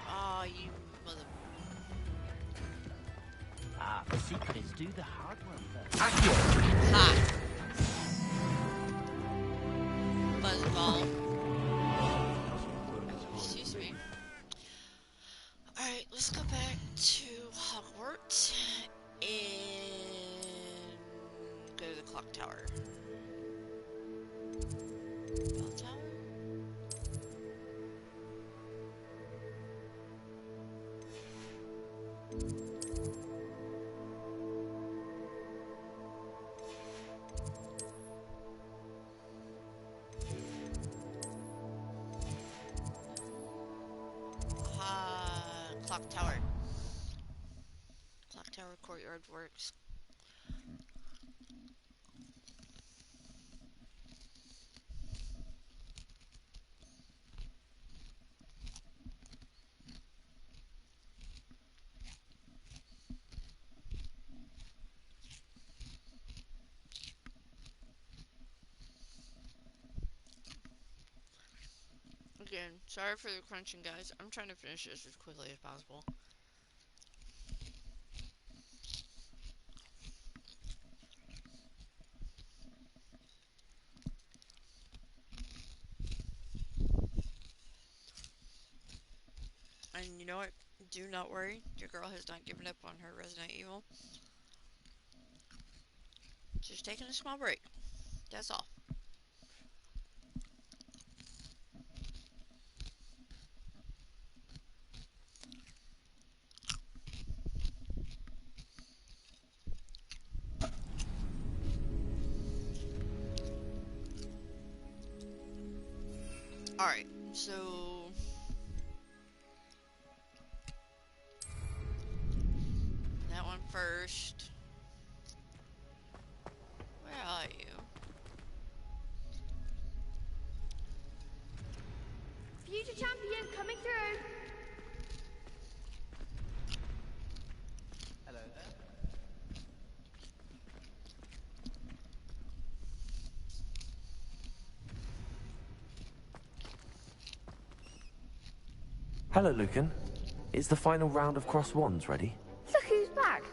Aw, you mother... Ah, the secret is do the hard work first. Ha! Buzzball. Excuse me. Alright, let's go back to Hogwarts and go to the clock tower. Bell tower? Clock tower. Clock tower courtyard works. Again, sorry for the crunching, guys. I'm trying to finish this as quickly as possible. And you know what? Do not worry. Your girl has not given up on her Resident Evil. Just taking a small break. That's all. Alright, so... that one first. Where are you? Future champion coming through. Hello there. Hello, Lucan. Is the final round of Cross Wands ready? Look who's back.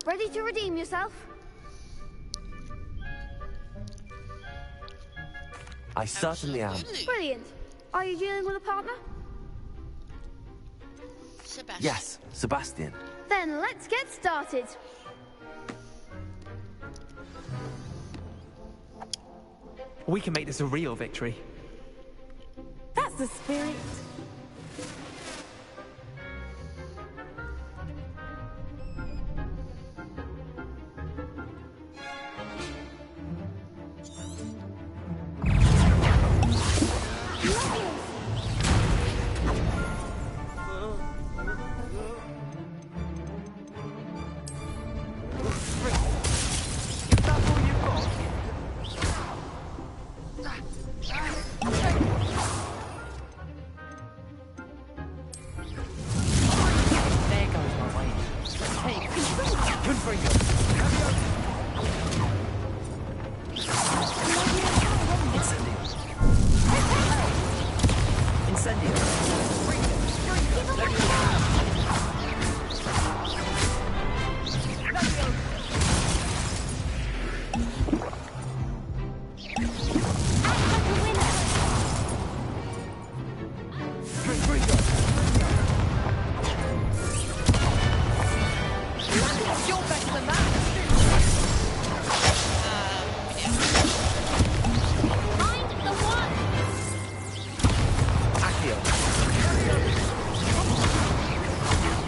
Ready to redeem yourself? I certainly am. Brilliant. Are you dealing with a partner? Sebastian. Yes, Sebastian. Then let's get started. We can make this a real victory. That's the spirit.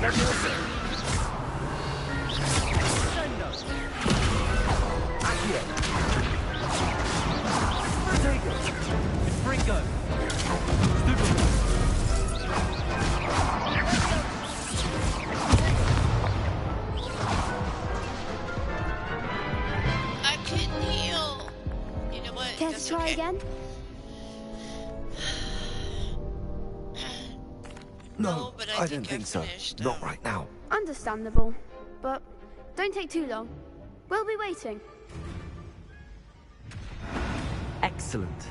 Leviosa! Sendo! Accio! Protego! Springo! Stupid! I couldn't heal! You know what? Care to That's try okay. again? No, but I didn't think so. finished, Not right now. Understandable. But don't take too long. We'll be waiting. Excellent.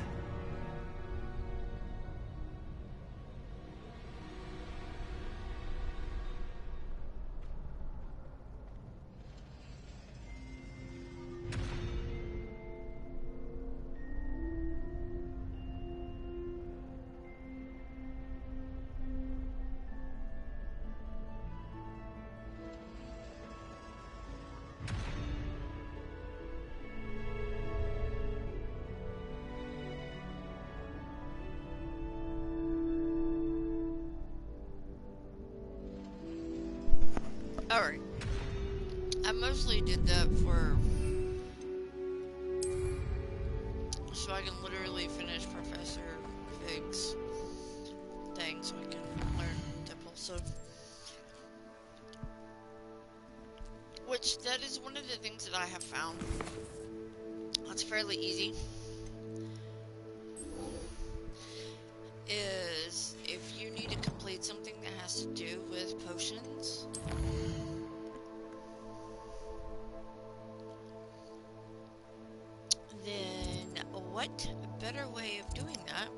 Alright. I mostly did that so I can literally finish Professor Fig's thing so I can learn Depulso. Which, that is one of the things that I have found that's fairly easy. Is if you need to complete something that has to do with potions, then what better way of doing that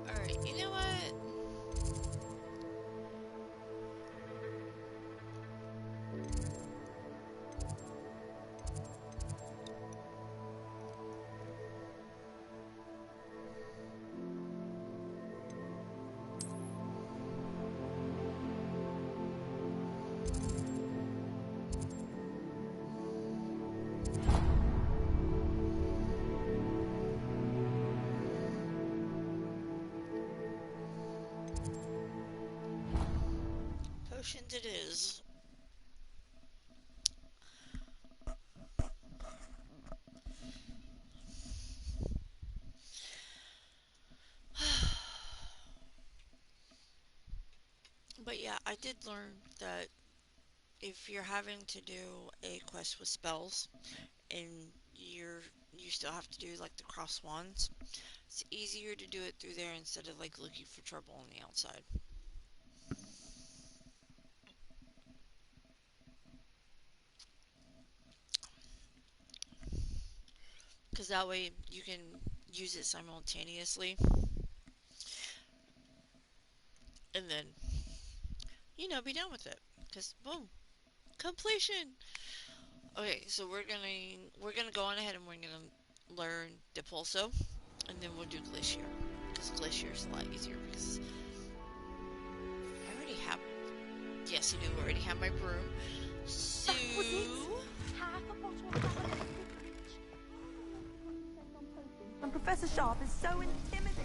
Alright, you know what? Potions it is. But yeah, I did learn that if you're having to do a quest with spells and you still have to do like the cross wands, it's easier to do it through there instead of like looking for trouble on the outside. Because that way you can use it simultaneously. And then, you know, be done with it. Because, boom, completion! Okay, so we're gonna go on ahead and we're gonna learn Depulso. And then we'll do Glacier. Because Glacier is a lot easier because I already have... Yes, I do already have my broom. So... That was it. Half a bottle of lavender. And Professor Sharp is so intimidating.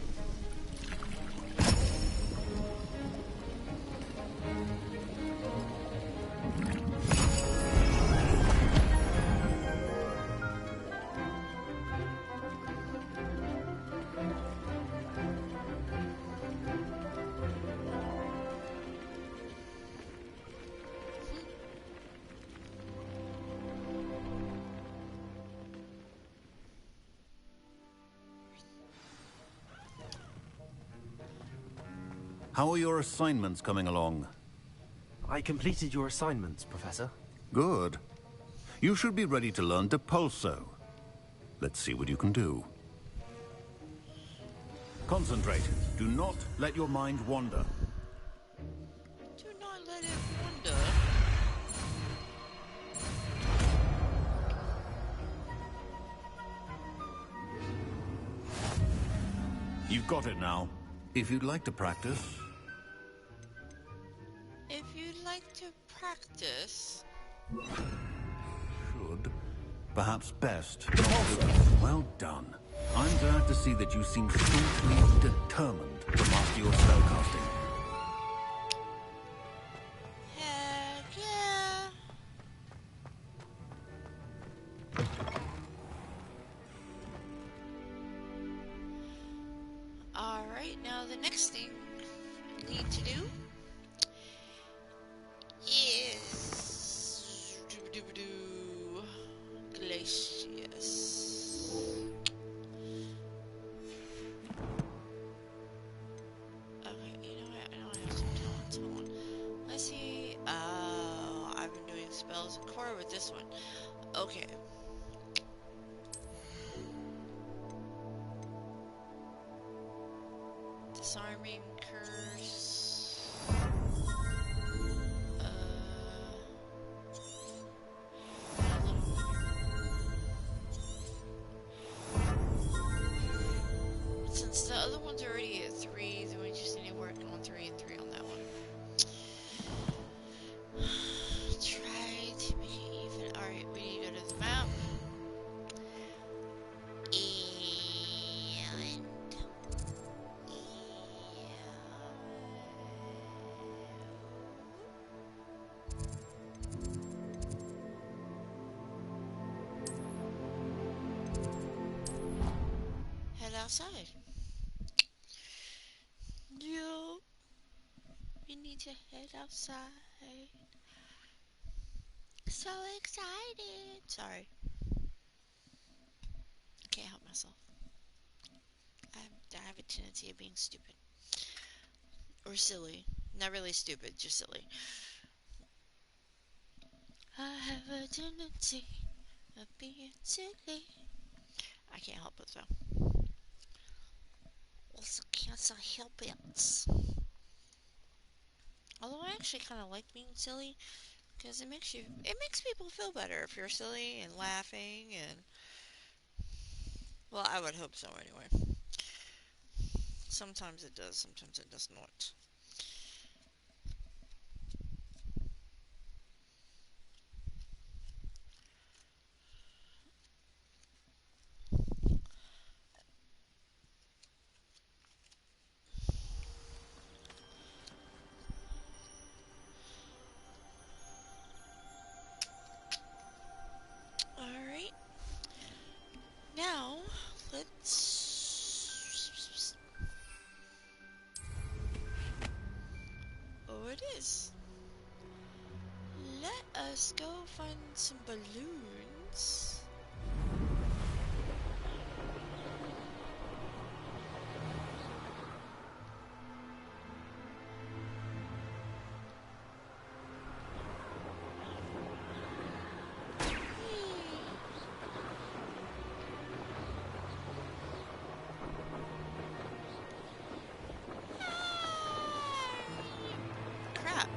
How are your assignments coming along? I completed your assignments, Professor. Good. You should be ready to learn Depulso. Let's see what you can do. Concentrate. Do not let your mind wander. Do not let it wander. You've got it now. If you'd like to practice. If you'd like to practice... Should. Perhaps best. Well done. I'm glad to see that you seem staunchly determined to master your spellcasting. Heck yeah! Alright, now the next thing I need to do is Glacius. Okay, you know what? I know I have some talents. Hold on. Let's see. Oh, I've been doing spells in core with this one. Okay. Disarming curse. Since the other one's already at 3, then we just need to work on 3 and 3 on that one. Try to make it even. Alright, we need to go to the map. Head outside. Yo, we need to head outside. So excited. Sorry. Can't help myself. I have a tendency of being stupid. Or silly. Not really stupid, just silly. I have a tendency of being silly. I can't help it though. Also can't help it. Although I actually kind of like being silly, because it makes people feel better if you're silly and laughing and, well, I would hope so anyway. Sometimes it does, sometimes it does not. Alright. Now, let's... Oh, it is. Let us go find some balloons. Crap.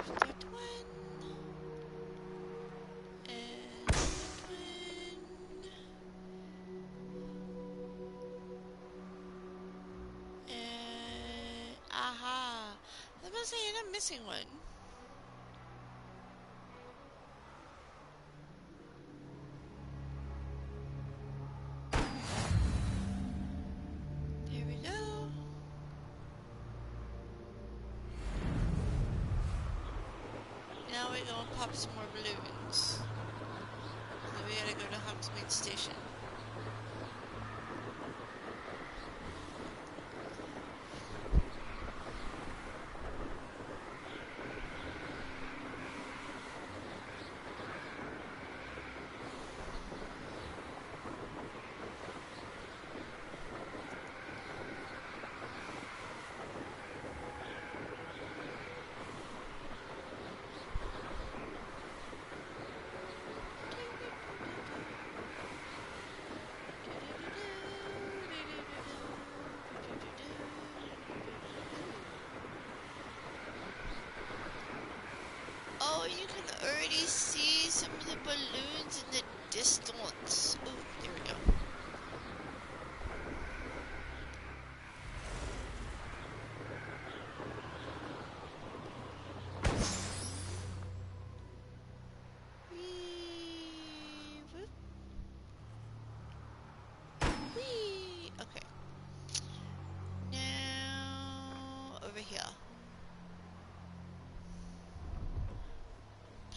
That one. And that one. And aha. I was about to say, I'm missing one. There we go. Now we're gonna pop some more balloons. Then we gotta go to Hogsmeade Station. can already see some of the balloons in the distance. Oh, there we go. Whee! Okay. Now, over here.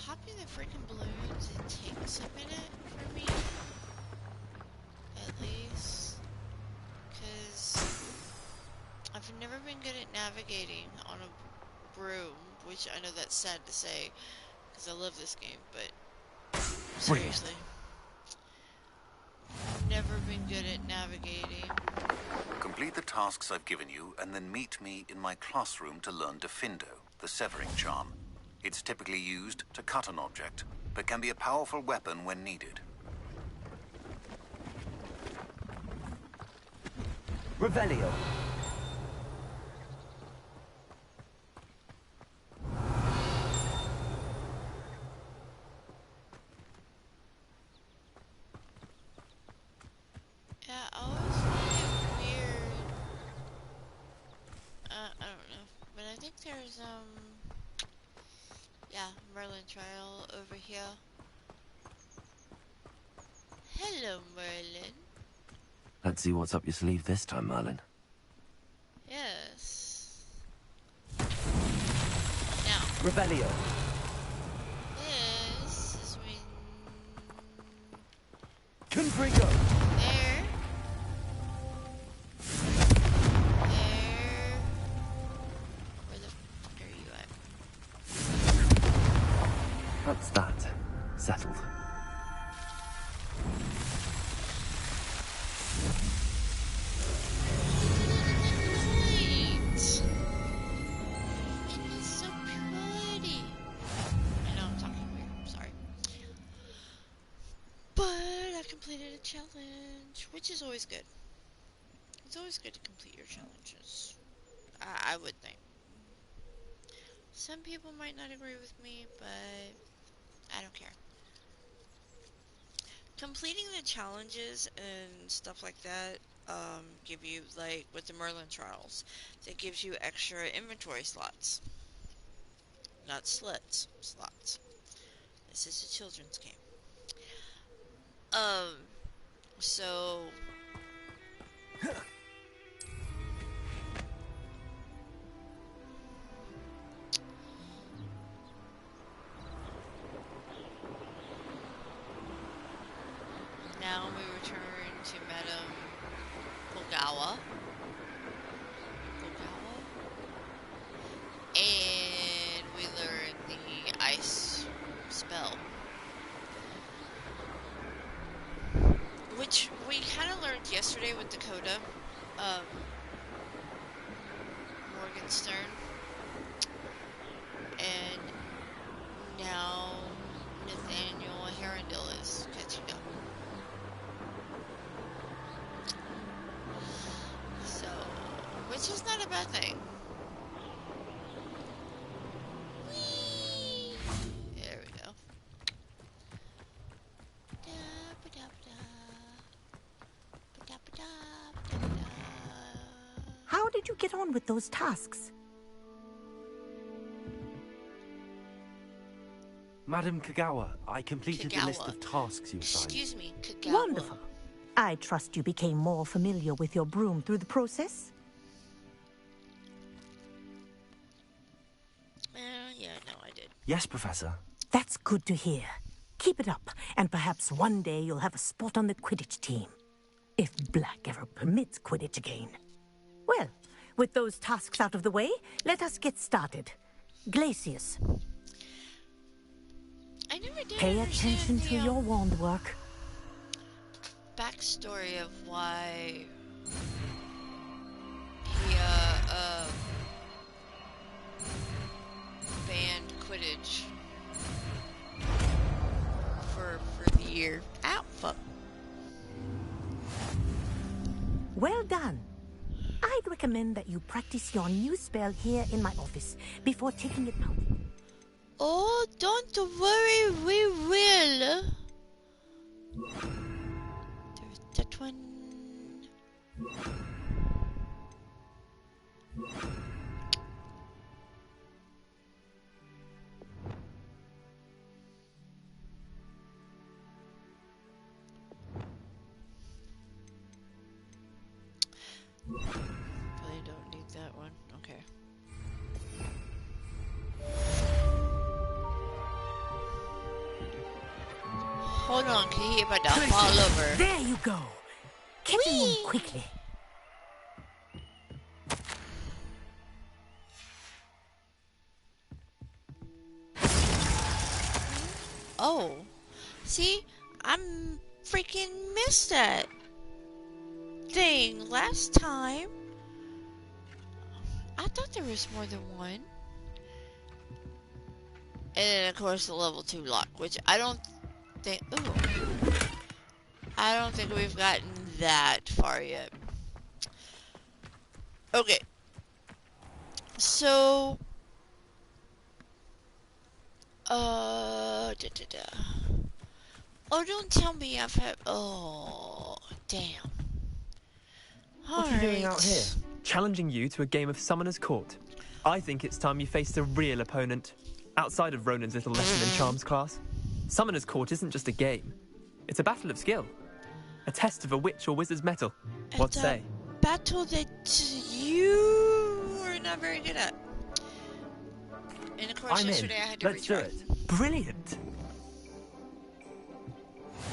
Popping the freaking balloons, it takes a minute for me. At least. Because I've never been good at navigating on a broom, which I know that's sad to say, because I love this game, but seriously. I've never been good at navigating. Complete the tasks I've given you, and then meet me in my classroom to learn Defindo, the severing charm. It's typically used to cut an object, but can be a powerful weapon when needed. Revelio. Yeah, I always find it weird. I don't know. But I think there's, yeah, Merlin trial over here. Hello, Merlin. Let's see what's up your sleeve this time, Merlin. Yes. Now. Revelio. This is when... Confringo. There. There. Where the fuck are you at? That's that. Settled. Completed a challenge, which is always good. It's always good to complete your challenges. I would think. Some people might not agree with me, but I don't care. Completing the challenges and stuff like that give you, like with the Merlin trials, that gives you extra inventory slots. Not slits, slots. This is a children's game. So now we return to Madame Kogawa. And we learn the ice spell. Which we kind of learned yesterday with Dakota, Morgenstern, and now Nathaniel Herondale is catching up. So, which is not a bad thing. Whee! There we go. How did you get on with those tasks? Madam Kagawa, I completed the list of tasks you assigned. Excuse me, Kagawa. Wonderful. I trust you became more familiar with your broom through the process? Yeah, no, I did. Yes, Professor. That's good to hear. Keep it up, and perhaps one day you'll have a spot on the Quidditch team. If Black ever permits Quidditch again. Well, with those tasks out of the way, let us get started. Glacius. I never did Pay attention to your wand work. Backstory of why he banned Quidditch for the year. Ow, fuck. Well done. I'd recommend that you practice your new spell here in my office before taking it out. Oh, don't worry, we will. There's that one. Probably don't need that one. Okay. Hold on, can you hear about to fall over? There you go. Catch him quickly. Oh, see, I'm freaking missed that thing last time. I thought there was more than one. And then, of course, the level 2 lock, which I don't think... Ooh. I don't think we've gotten that far yet. Okay. So... Oh, don't tell me I've had... Oh, damn. What are you doing out here? Challenging you to a game of Summoner's Court. I think it's time you faced a real opponent. Outside of Ronan's little lesson in Charms class. Summoner's Court isn't just a game. It's a battle of skill. A test of a witch or wizard's mettle. What say? Battle that you were not very good at. And of course, yesterday I had to retry. Let's do it. Brilliant.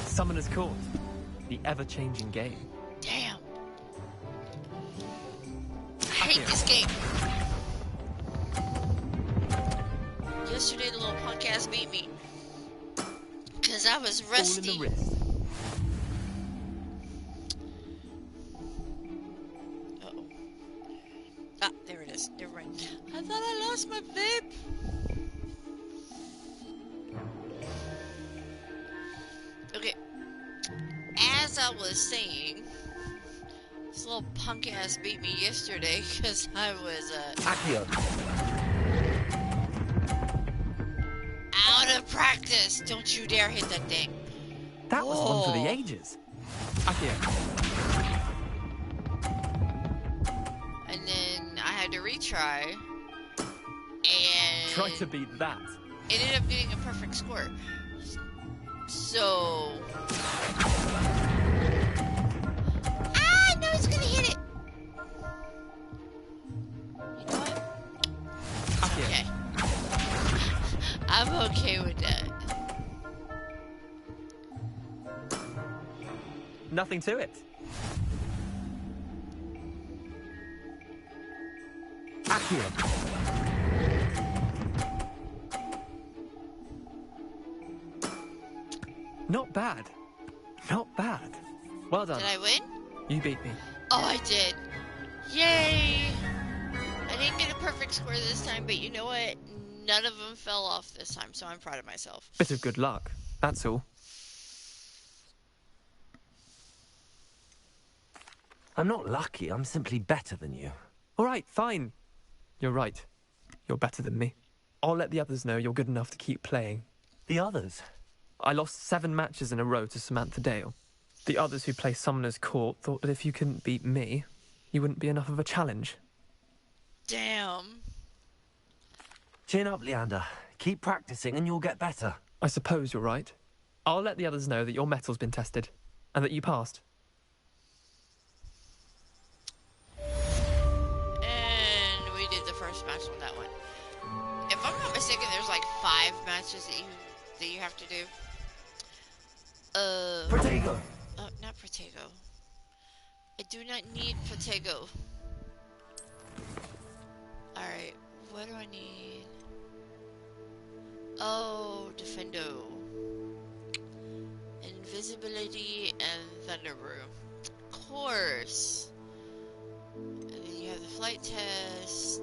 Summoner's Court. The ever-changing game. Damn. I hate this game. Yesterday the little punk ass beat me. Because I was rusty. All in the wrist. Uh-oh. Ah, there it is. Never mind. I thought I lost my vape. Okay. As I was saying, this little punk ass beat me yesterday because I was out of practice. Don't you dare hit that thing. That was one for the ages. Akio. And then I had to retry. And Try to beat that. it ended up getting a perfect score. So I know it's gonna hit it. You know what? Okay. I'm okay with that. Nothing to it. Akio. Not bad. Not bad. Well done. Did I win? You beat me. Oh, I did. Yay! I didn't get a perfect score this time, but you know what? None of them fell off this time, so I'm proud of myself. Bit of good luck. That's all. I'm not lucky. I'm simply better than you. All right, fine. You're right. You're better than me. I'll let the others know you're good enough to keep playing. The others? I lost 7 matches in a row to Samantha Dale. The others who play Summoner's Court thought that if you couldn't beat me, you wouldn't be enough of a challenge. Damn. Chin up, Leander. Keep practicing and you'll get better. I suppose you're right. I'll let the others know that your metal's been tested, and that you passed. And we did the first match on that one. If I'm not mistaken, there's like 5 matches that you have to do. Protego. Oh, not Protego. I do not need Protego. Alright, what do I need? Oh, Defendo. Invisibility and Thunder Brew. Of course. And then you have the flight test.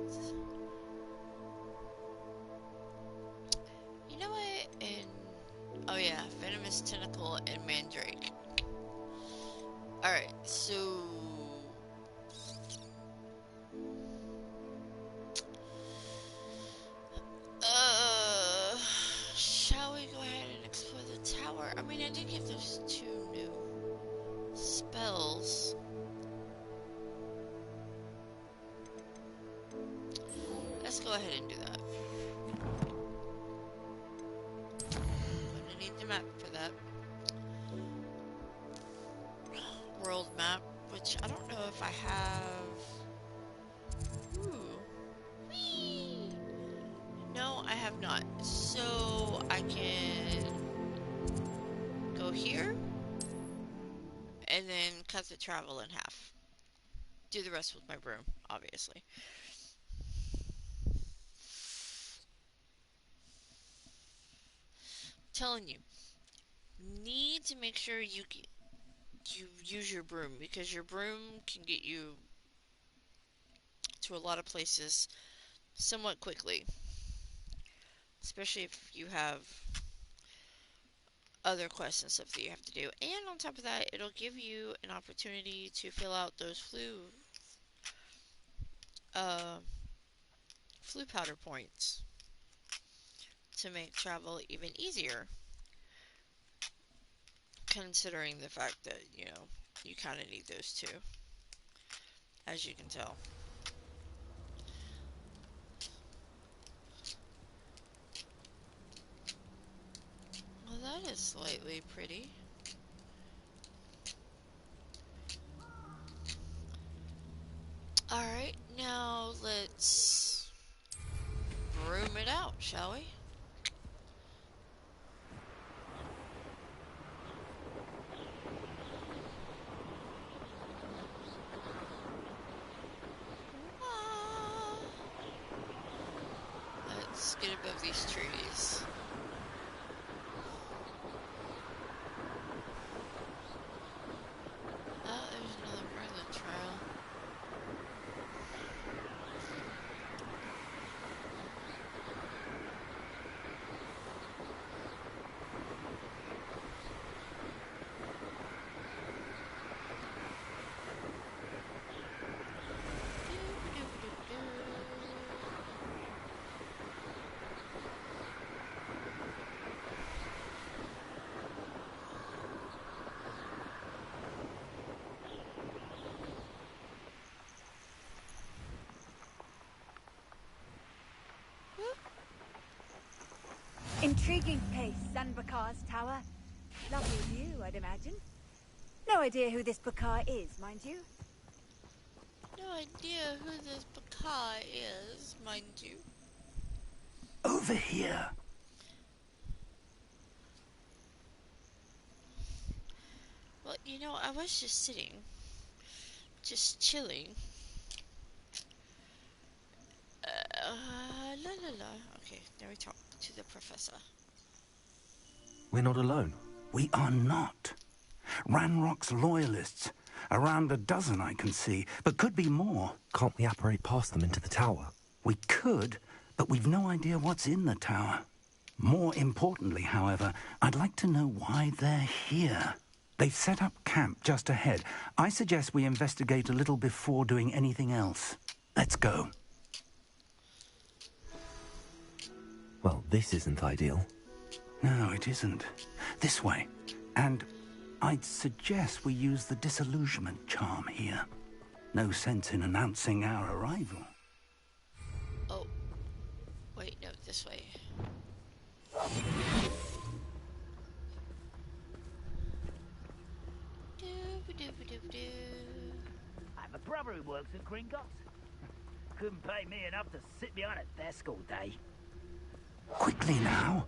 You know what? And oh yeah, Venomous Tentacle and Mandrake. Alright, so ahead and do that. Gonna need the map for that. World map, which I don't know if I have. Ooh. Whee! No, I have not. So I can go here and then cut the travel in half. Do the rest with my broom, obviously. Telling you, need to make sure you use your broom, because your broom can get you to a lot of places somewhat quickly, especially if you have other quests and stuff that you have to do. And on top of that, it'll give you an opportunity to fill out those flu powder points to make travel even easier, considering the fact that, you know, you kind of need those too, as you can tell. Well, that is slightly pretty. Alright, now let's broom it out, shall we? Let's get above these trees. Oh, there's another Merlin trail. Intriguing place, Sanbakar's tower. Lovely view, I'd imagine. No idea who this Bakar is, mind you. No idea who this Bakar is, mind you. Over here. Well, you know, I was just sitting, just chilling. La la la. Okay, now we talk to the professor. We're not alone. We are not. Ranrock's loyalists. Around a dozen I can see, but could be more. Can't we apparate past them into the tower? We could, but we've no idea what's in the tower. More importantly, however, I'd like to know why they're here. They've set up camp just ahead. I suggest we investigate a little before doing anything else. Let's go. Well, this isn't ideal. No, it isn't. This way. And I'd suggest we use the disillusionment charm here. No sense in announcing our arrival. Oh. Wait, no, this way. I have a brother who works at Gringotts. Couldn't pay me enough to sit behind a desk all day. Quickly now.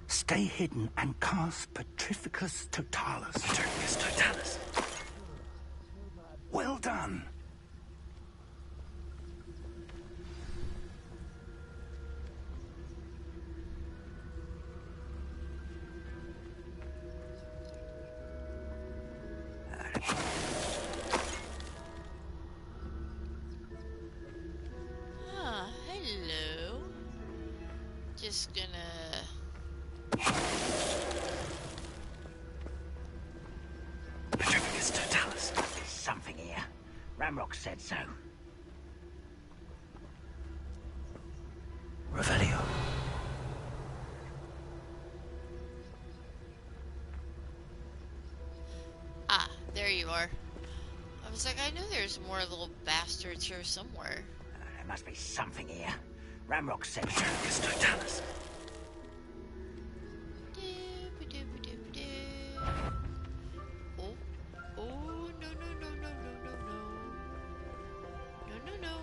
Stay hidden and cast Petrificus Totalis. Petrificus Totalis. Well done. Ah, hello. Just gonna... Petrificus Totalis. There's something here. you are. I was like, I know there's more little bastards here somewhere. There must be something here. Ramrock said. Totalis. Oh, oh, no, no, no, no, no, no, no. No, no, no.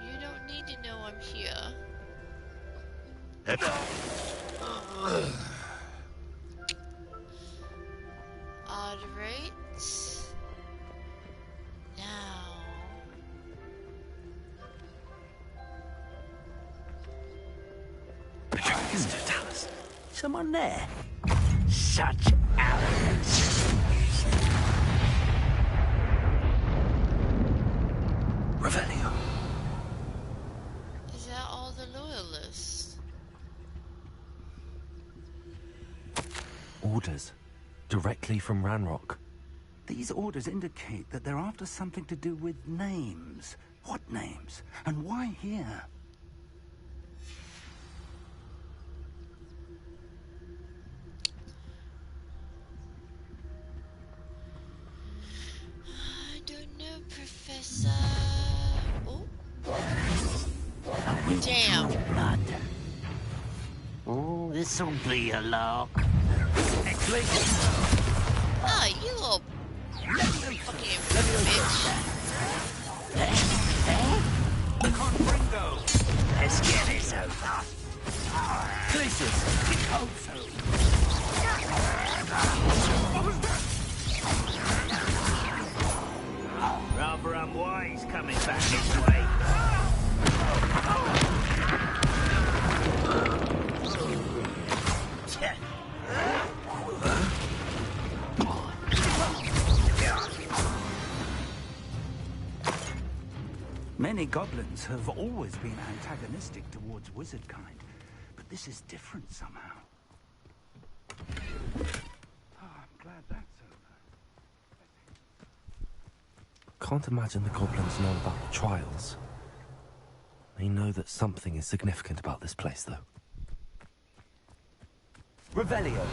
You don't need to know I'm here. Alright. Now. Totalis. Someone there? Such arrogance. Revelio. Is that all the loyalists? Orders. Directly from Ranrock. These orders indicate that they're after something to do with names. What names? And why here? I don't know, Professor. Oh. Damn. Blood. Oh, this'll be a lark. Ah, you little fucking bitch. Confringo. Let's get this over. Glacius. We hope so. Rather unwise coming back this way. Many goblins have always been antagonistic towards wizard kind, but this is different somehow. Oh, I'm glad that's over. Can't imagine the goblins know about the trials. They know that something is significant about this place, though. Revelio.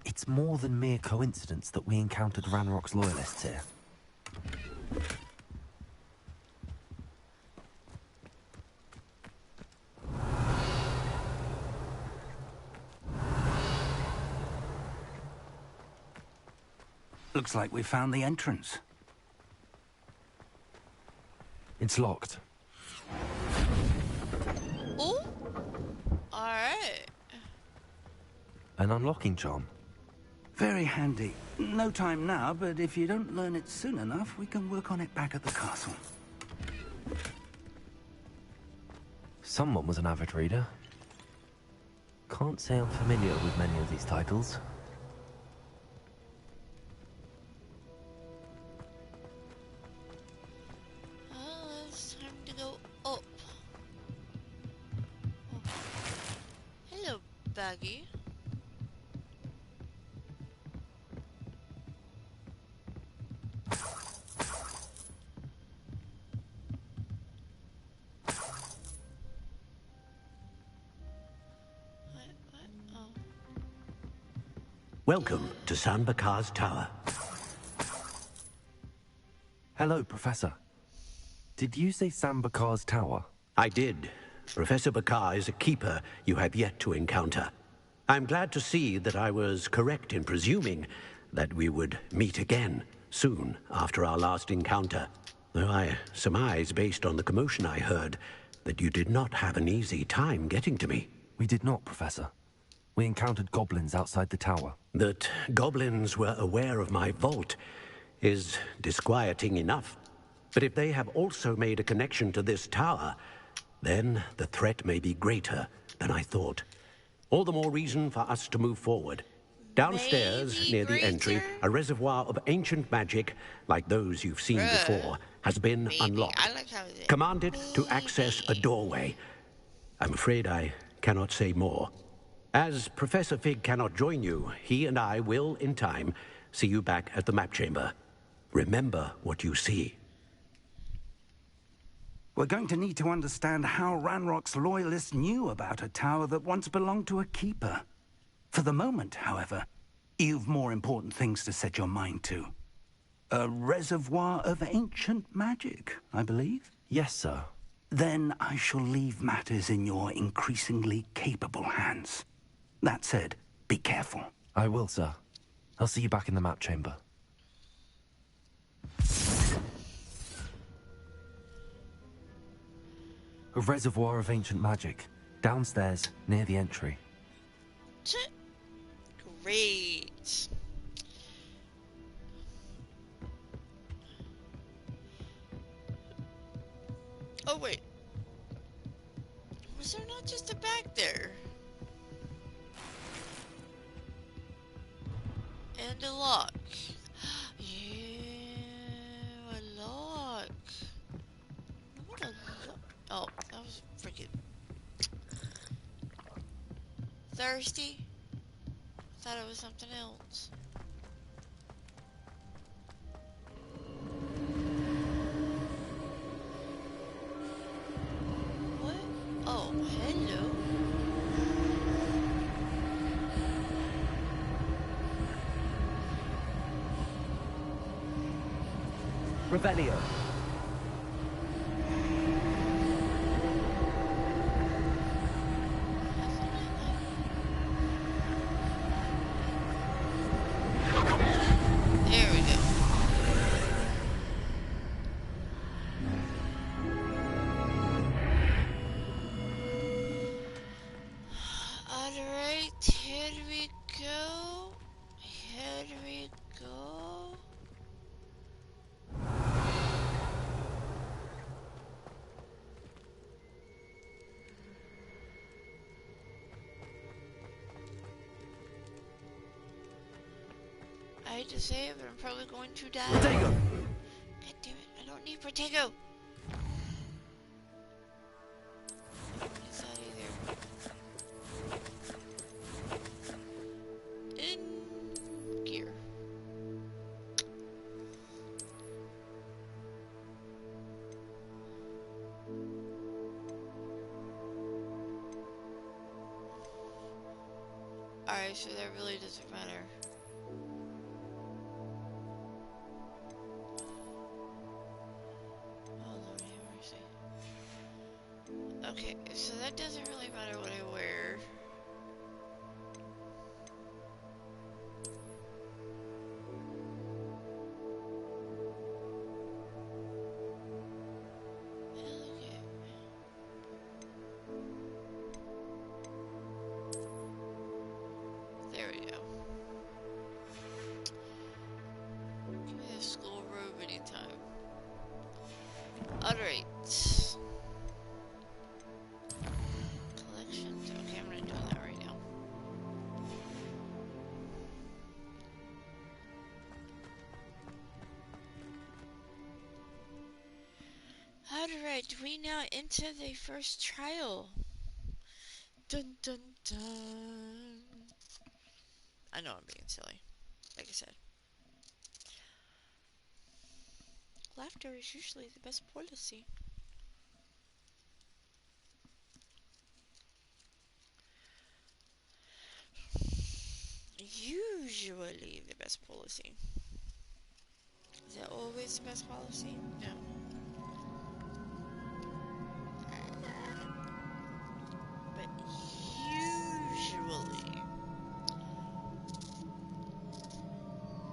It's more than mere coincidence that we encountered Ranrock's loyalists here. Looks like we found the entrance. It's locked. Oh? Alright. An unlocking charm. Very handy. No time now, but if you don't learn it soon enough, we can work on it back at the castle. Someone was an avid reader. Can't say I'm familiar with many of these titles. It's time to go up. Oh. Hello, Baggy. Welcome to San Bakar's Tower. Hello, Professor. Did you say San Bakar's Tower? I did. Professor Bakar is a keeper you have yet to encounter. I'm glad to see that I was correct in presuming that we would meet again soon after our last encounter. Though I surmise, based on the commotion I heard, that you did not have an easy time getting to me. We did not, Professor. We encountered goblins outside the tower. That goblins were aware of my vault is disquieting enough. But if they have also made a connection to this tower, then the threat may be greater than I thought. All the more reason for us to move forward. Downstairs, near the entry, a reservoir of ancient magic, like those you've seen before, has been unlocked. Commanded to access a doorway. I'm afraid I cannot say more. As Professor Fig cannot join you, he and I will, in time, see you back at the map chamber. Remember what you see. We're going to need to understand how Ranrock's loyalists knew about a tower that once belonged to a keeper. For the moment, however, you've more important things to set your mind to. A reservoir of ancient magic, I believe? Yes, sir. Then I shall leave matters in your increasingly capable hands. That said, be careful. I will, sir. I'll see you back in the map chamber. A reservoir of ancient magic. Downstairs, near the entry. Great. Oh, wait. Was there not just a bag there? And a lock. Yeah, a lock. What a lock. Oh, that was freaking thirsty. Thought it was something else. What? Oh, hello. Revelio. There we go. Alright, here we go. Here we go. I hate to say it, but I'm probably going to die. Protego! God damn it, I don't need Protego. What is that either? In gear. Alright, so that really doesn't matter. Oh, Lord have mercy. Okay, so that doesn't really matter what I wear. Okay. There we go. Give me the school robe anytime. Alright. Collections. Okay, I'm gonna do that right now. Alright, we now enter the first trial. Dun dun dun. I know I'm being silly. Like I said. Laughter is usually the best policy. Usually the best policy. Is that always the best policy? No. But usually.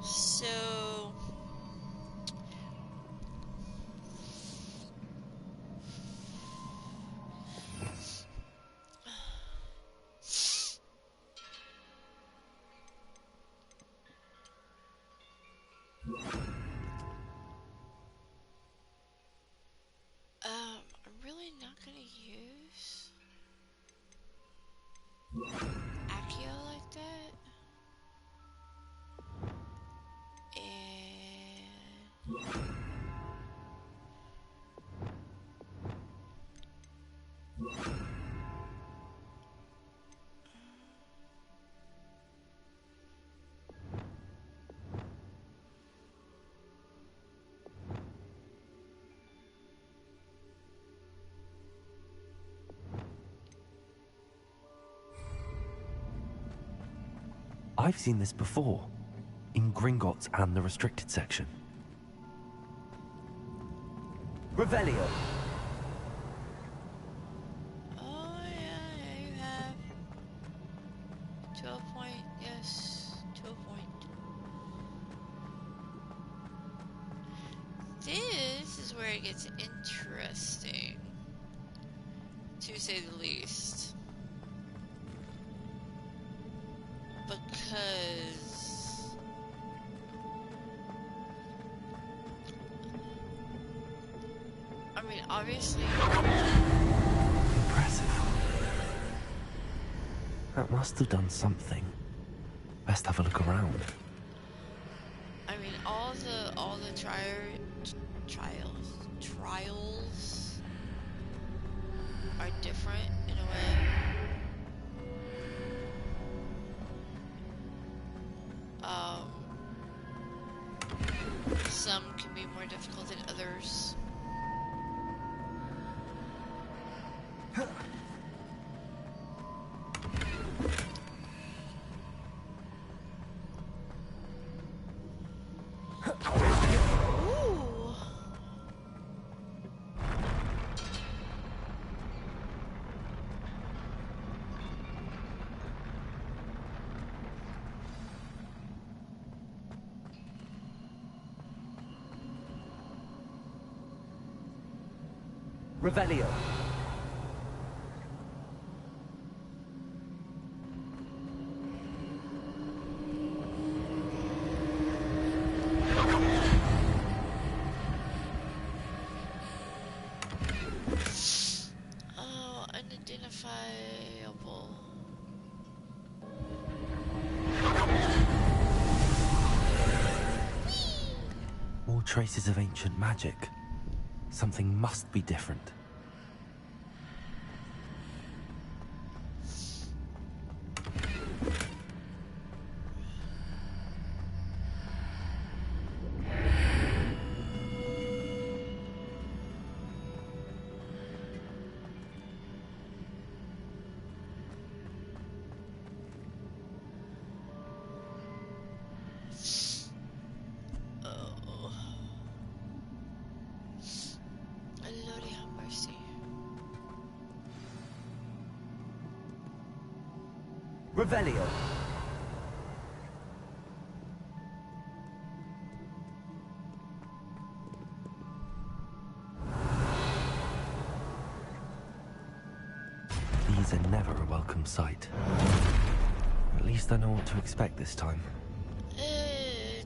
So... I'm really not gonna use Accio like that. And I've seen this before. In Gringotts and the restricted section. Revelio. Oh, yeah, you have. To a point, yes. To a point. This is where it gets interesting. To say the least. Because... I mean, obviously... Impressive. That must have done something. Best have a look around. I mean, all the trials are different in a way. Some can be more difficult than others. Ooh. Revelio. Oh, unidentifiable. More traces of ancient magic. Something must be different. Revelio. These are never a welcome sight. At least I know what to expect this time. Dear.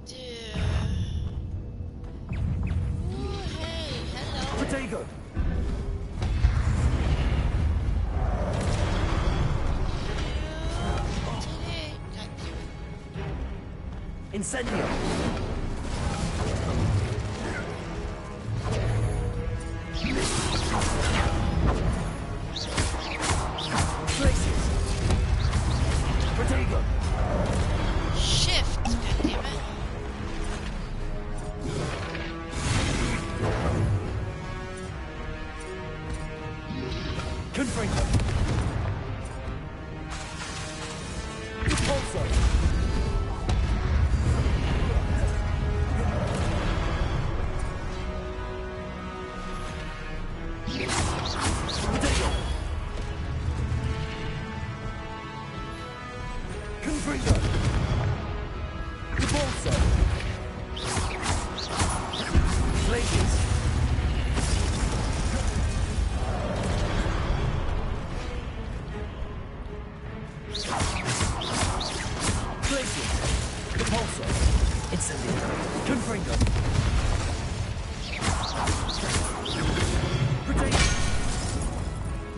Ooh, hey, hello. Potato. Incendio! Places! Protego! Shift, goddammit. Confringo! Pulso!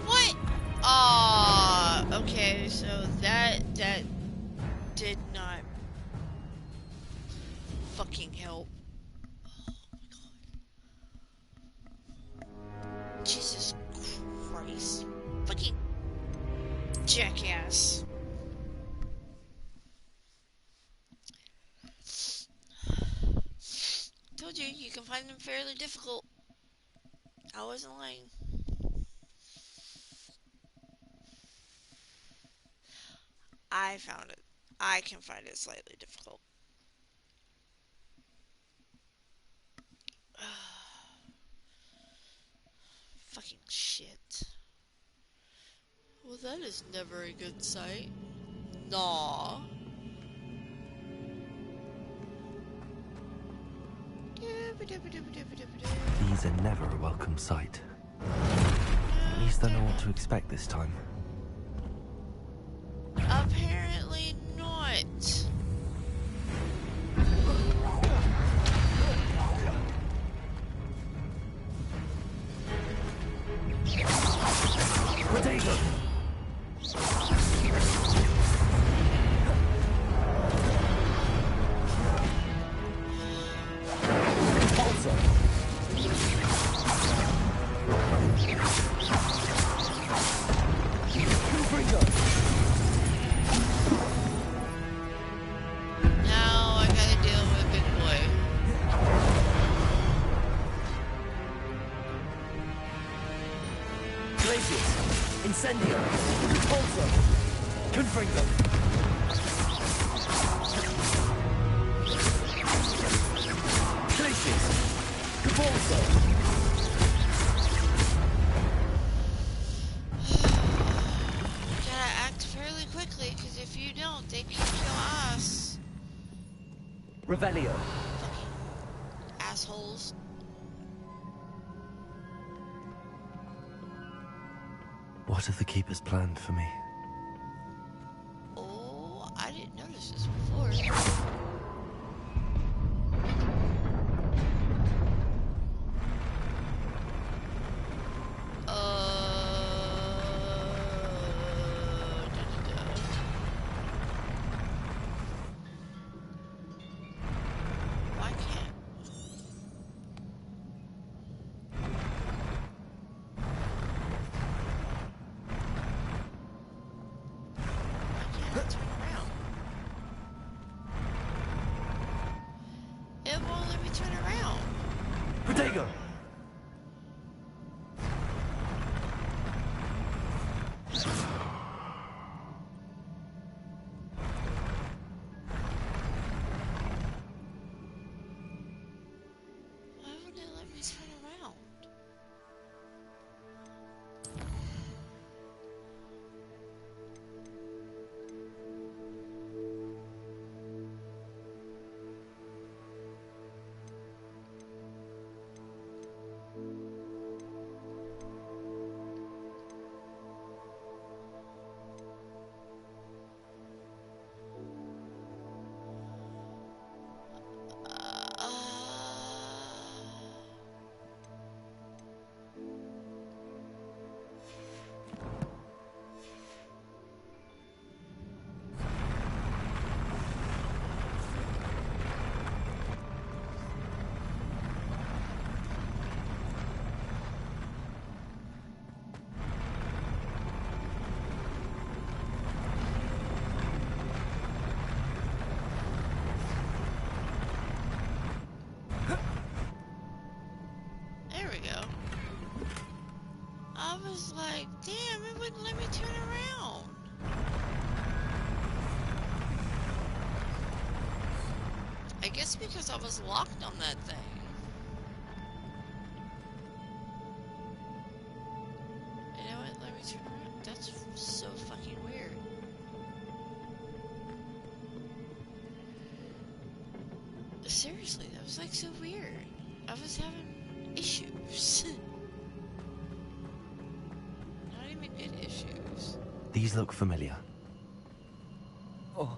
What? Okay, so that did not fucking help. Oh my god. Jesus Christ. Fucking jackass. Told you, you can find them fairly difficult. I wasn't lying. I found it. I can find it slightly difficult. Fucking shit. Well, that is never a good sight. Nah. These are never a welcome sight. At least I know what to expect this time. Apparently not. Potato! Now I gotta deal with Big Boy. Glacius! Incendio! Repulsor! Confringo! Glacius! Repulsor! Gotta act fairly quickly, because if you don't, they kick your ass. Revelio! Assholes. What have the Keepers planned for me? Oh, I didn't notice this before. Why can't? Turn around. It won't let me turn around. Protego! Why wouldn't it let me turn around? There we go. I was like, damn, it wouldn't let me turn around. I guess because I was locked on that thing. You know what? Let me turn around. That's so fucking weird. Seriously, that was like so weird. I was having issues. Not even good issues. These look familiar. Oh.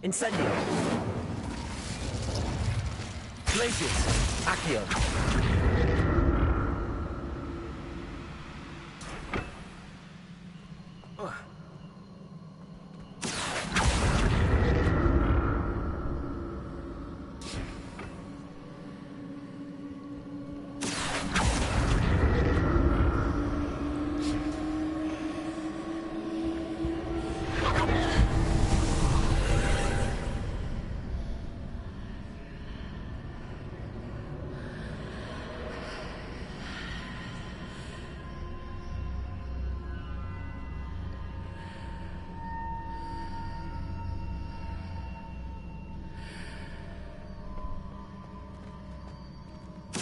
Incendio! Glacius! Accio!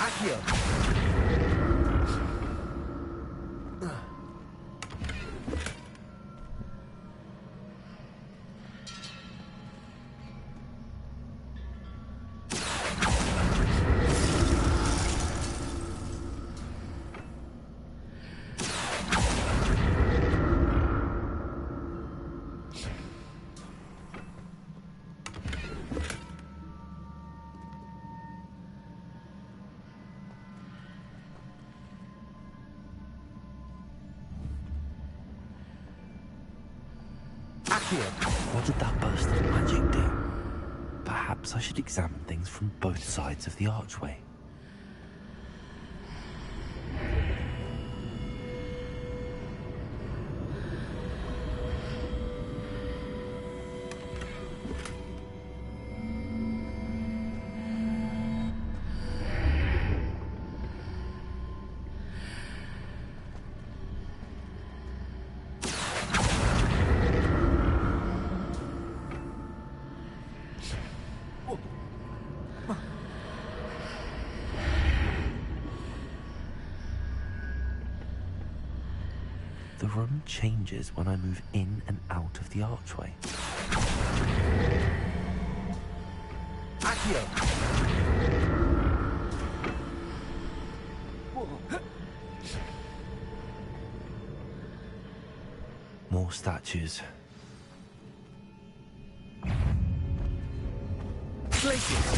Accio! What did that burst of magic do? Perhaps I should examine things from both sides of the archway. The room changes when I move in and out of the archway. Accio! More statues. Glacius!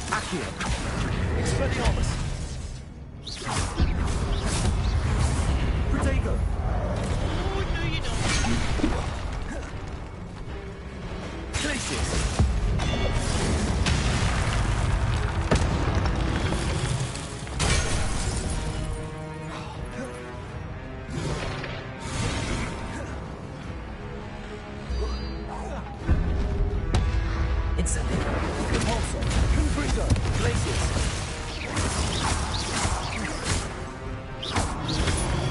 Accio! Expelliarmus! Protego! Oh, no, you don't. Glacius! Incendio! Repulsor! Confringo! Glacius!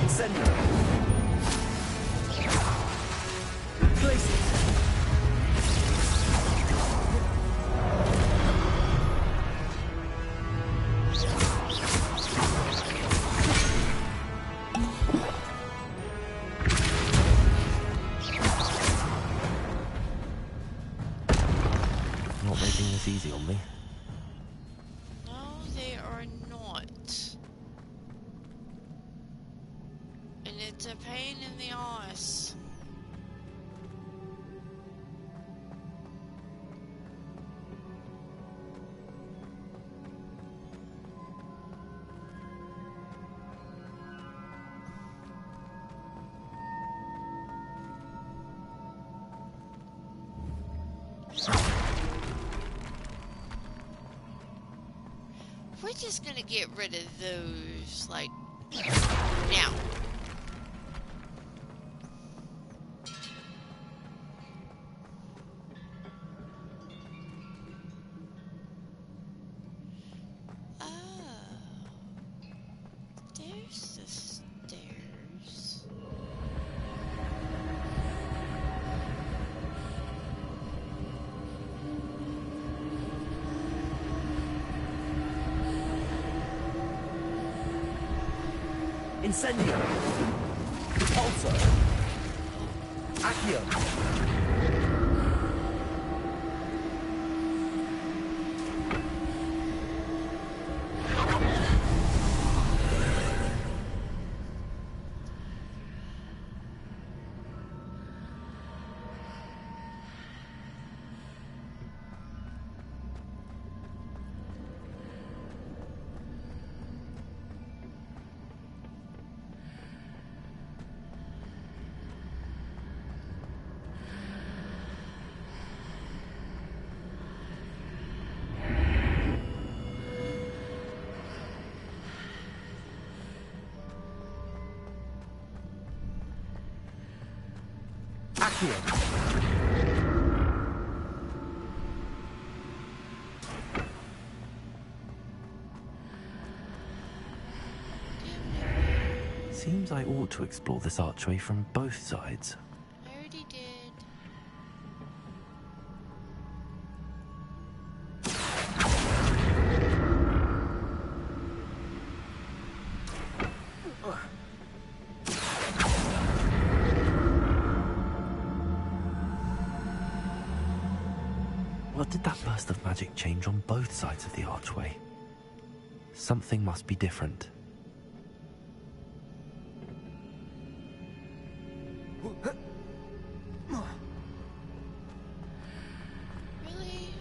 Incendio! Glacius! Not making this easy on me. No, they are not. And it's a pain in the ass. We're just gonna get rid of those, like, now. Oh. There's the stairs. Incendio! Repulsor! Accio! Accio! Seems I ought to explore this archway from both sides. I already did. What did that burst of magic change on both sides of the archway? Something must be different. Really?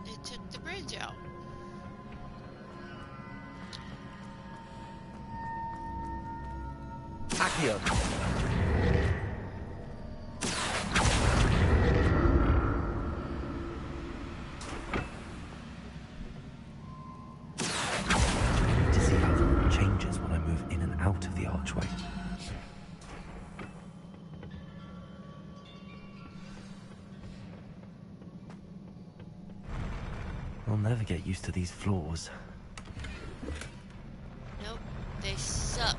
They took the bridge out. Accio. To see how the room changes when I move in and out of the archway. I'll never get used to these floors. Nope, they suck.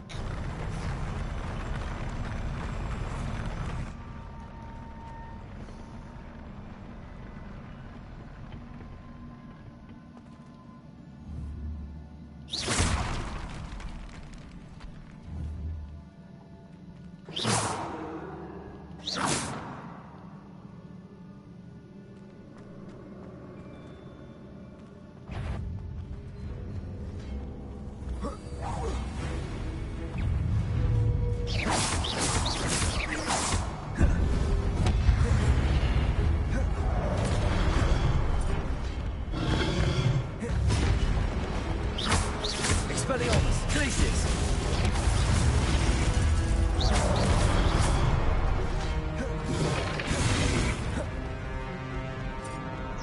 Expelliarmus. Glacius.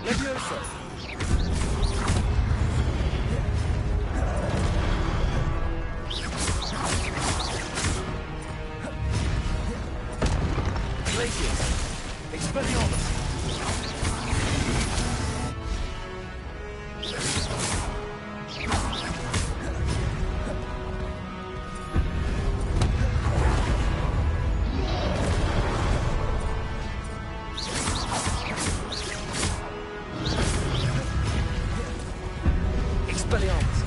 Leviosa. Glacius. Expelliarmus. Expelliarmus.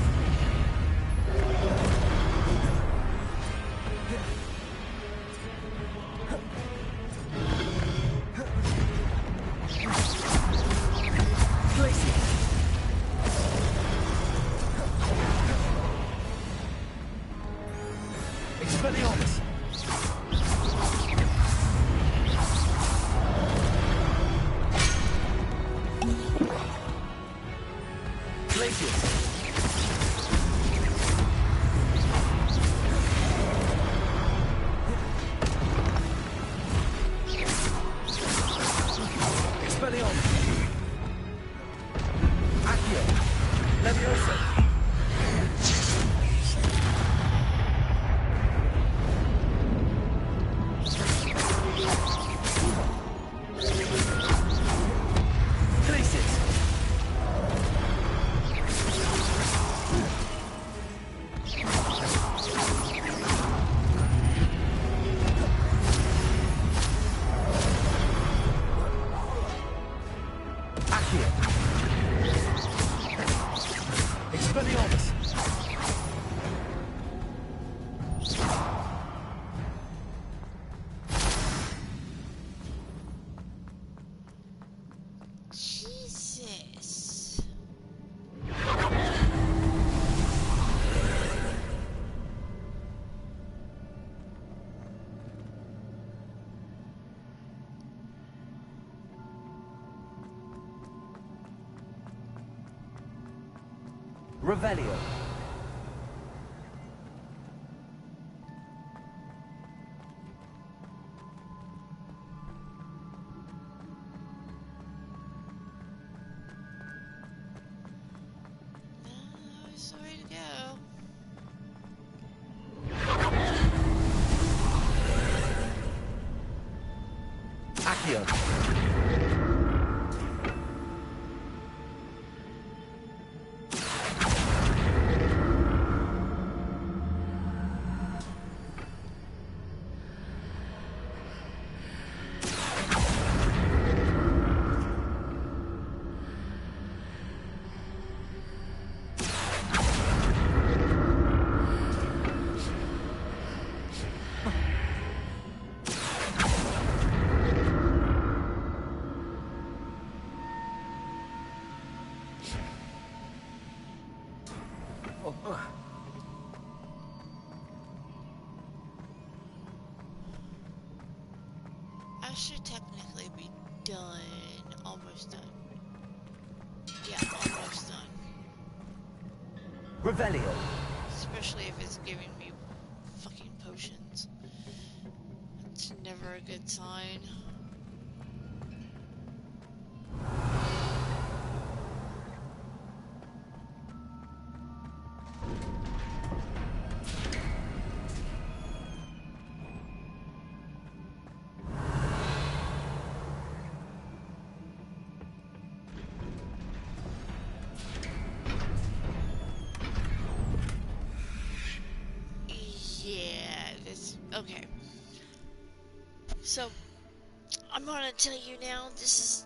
Glacius. Expelliarmus. Glacius. Expelliarmus. Accio. Leviosa. Glacius. Accio. Expelliarmus. Jesus. Revelio. Sorry to go. Accio. should technically be done. Almost done. Yeah, almost done. Revelio. Especially if it's giving me fucking potions. It's never a good sign. Okay. So, I'm gonna tell you now, this is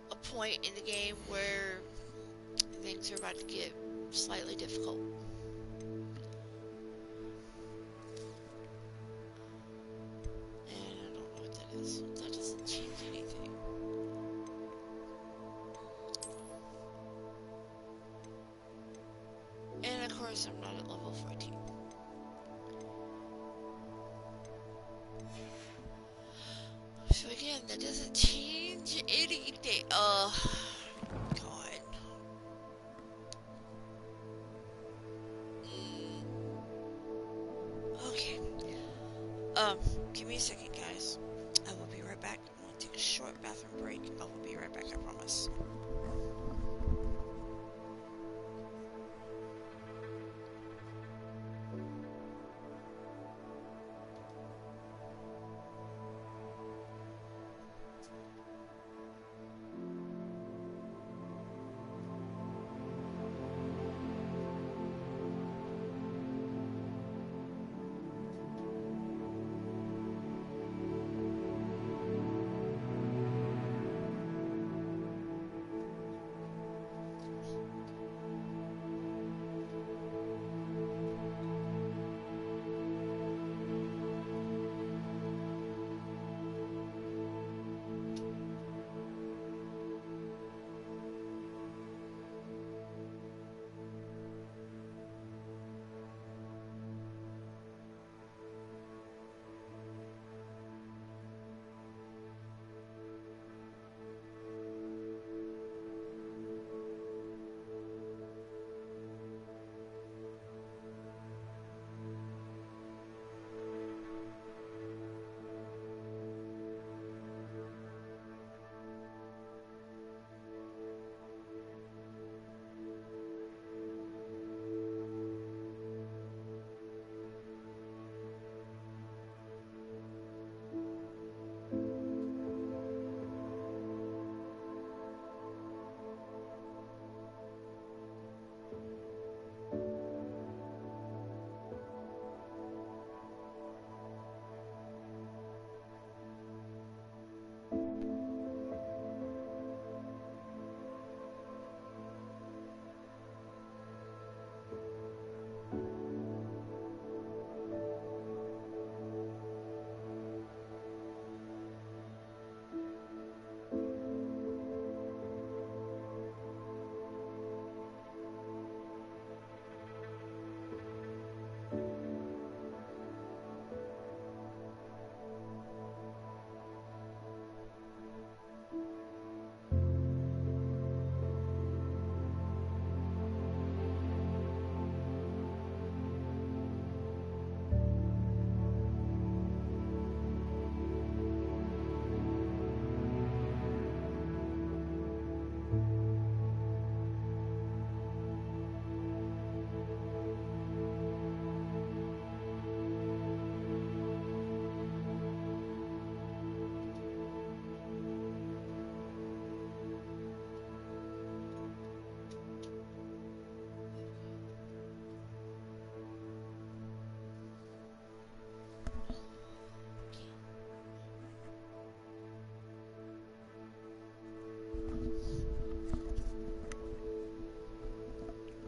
a point in the game where things are about to get slightly difficult. And I don't know what that is. That doesn't change anything. And of course, I'm not at level 14. So again, that doesn't change anything. God. Okay. Give me a second, guys. I will be right back. I'm gonna take a short bathroom break. I will be right back, I promise.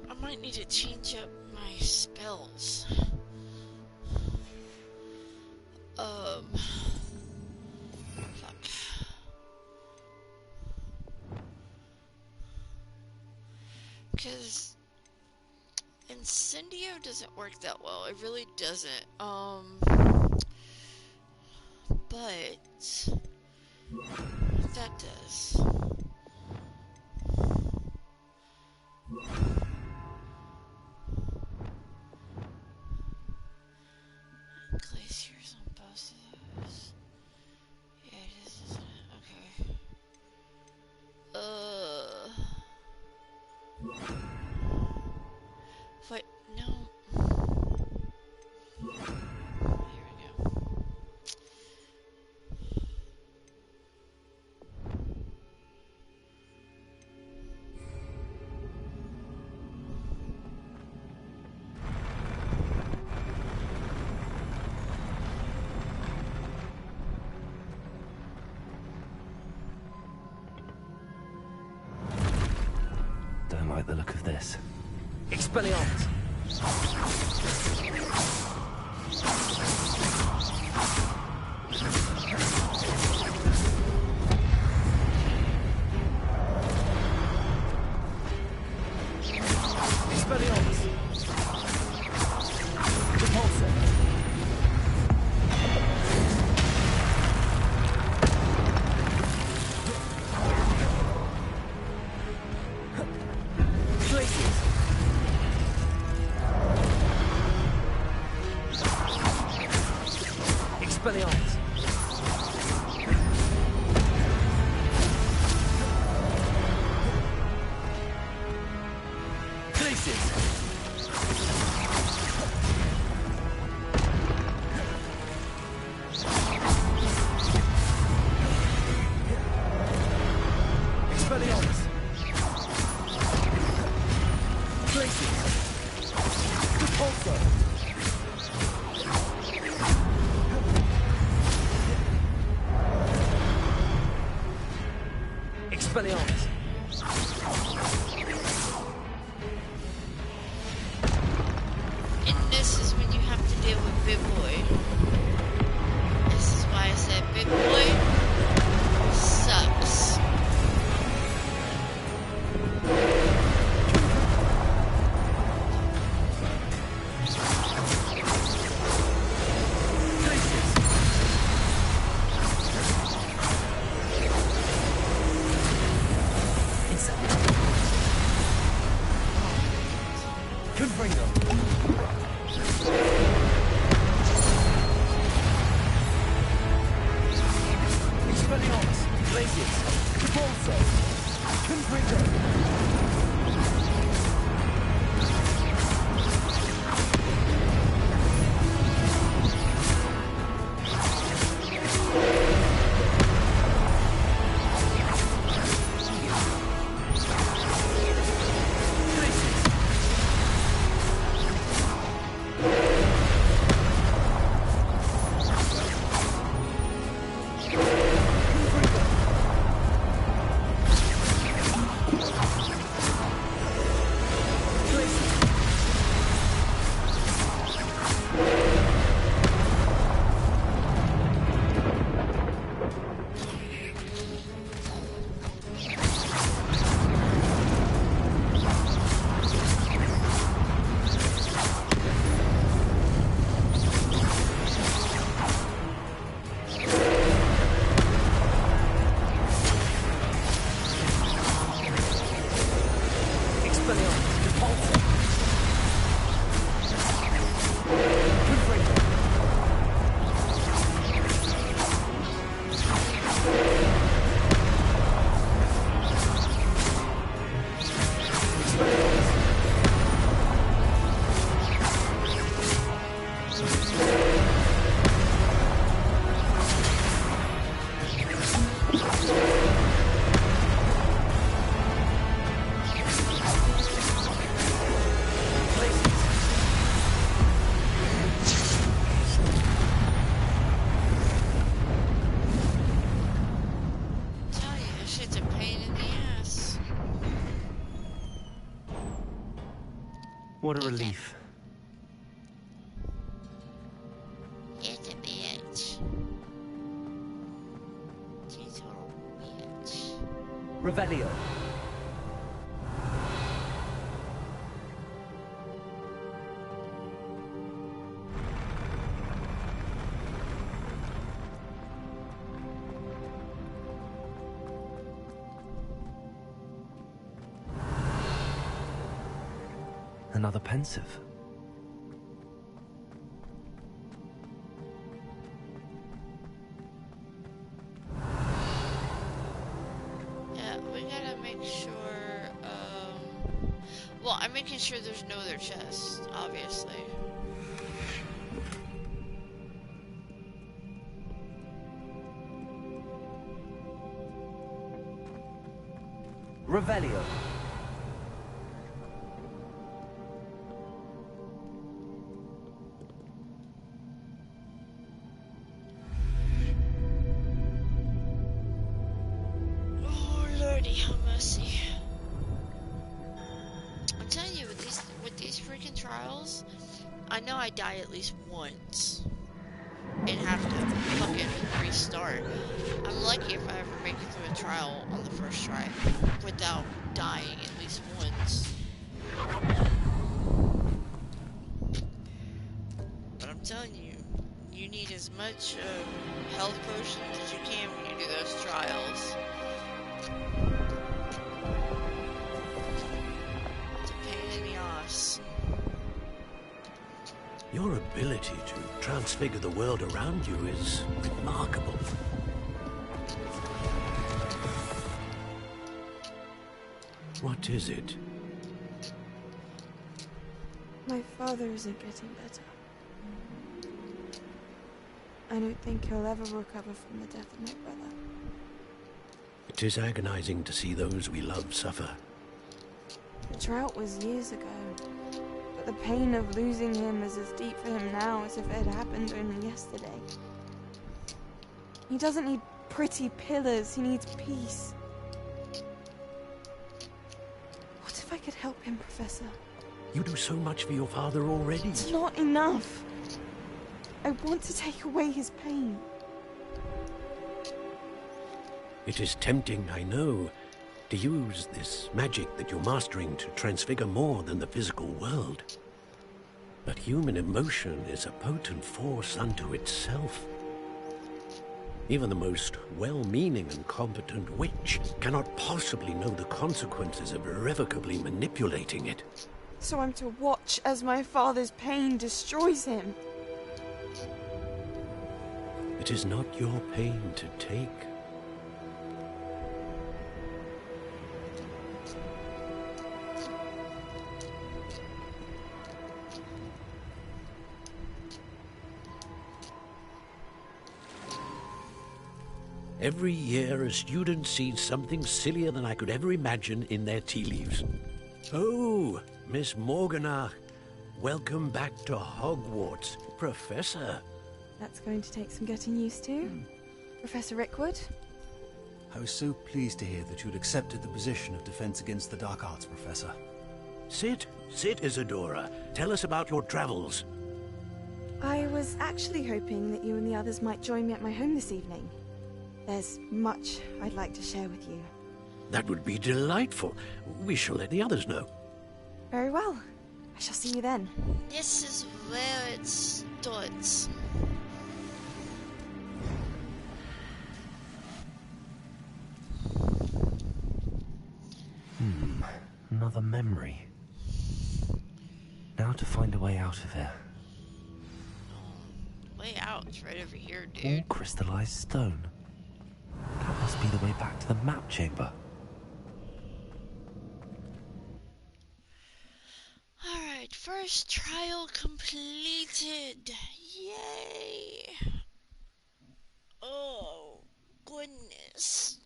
I might need to change up my spells. Fuck. Because Incendio doesn't work that well. It really doesn't. But Hogwarts. What that does. Glaciers on both of those. Yeah, it is, isn't it? Okay. Wait, no. Here we go. Don't like the look of this. Expelliarmus! Expelliarmus! Repulsor! Glaciers! Expelliarmus! Expelliarmus! Glaciers! Repulsor! Expelliarmus! And this is when you have to deal with Big Boy. This is why I said Big Boy sucks. Confringo! Expelliarmus! Glaciers! Repulsor! Confringo! What a relief. It's a bitch. She's a total bitch. Revelio. another pensive. Yeah, we gotta make sure, well, I'm making sure there's no other chests, obviously. Revelio. Oh, Lordy, have mercy. I'm telling you, with these freaking trials, I know I die at least once and have to fucking restart. I'm lucky if I ever make it through a trial on the first try without dying at least once. But I'm telling you, you need as much health potions as you can when you do those trials. It's a pain in the ass. Your ability to transfigure the world around you is remarkable. What is it? My father isn't getting better. I don't think he'll ever recover from the death of my brother. It is agonizing to see those we love suffer. The drought was years ago, but the pain of losing him is as deep for him now as if it had happened only yesterday. He doesn't need pretty pillars, he needs peace. What if I could help him, Professor? You do so much for your father already. It's not enough. I want to take away his pain. It is tempting, I know, to use this magic that you're mastering to transfigure more than the physical world. But human emotion is a potent force unto itself. Even the most well-meaning and competent witch cannot possibly know the consequences of irrevocably manipulating it. So I'm to watch as my father's pain destroys him. It is not your pain to take. Every year, a student sees something sillier than I could ever imagine in their tea leaves. Oh, Miss Morganach, welcome back to Hogwarts, Professor. That's going to take some getting used to. Professor Rickwood? I was so pleased to hear that you'd accepted the position of Defense Against the Dark Arts, Professor. Sit, Isadora. Tell us about your travels. I was actually hoping that you and the others might join me at my home this evening. There's much I'd like to share with you. That would be delightful. We shall let the others know. Very well. I shall see you then. This is where it starts. Another memory. Now to find a way out of here. Way out, it's right over here, All dude. crystallized stone. That must be the way back to the map chamber. Alright, first trial completed. Yay! Oh, goodness.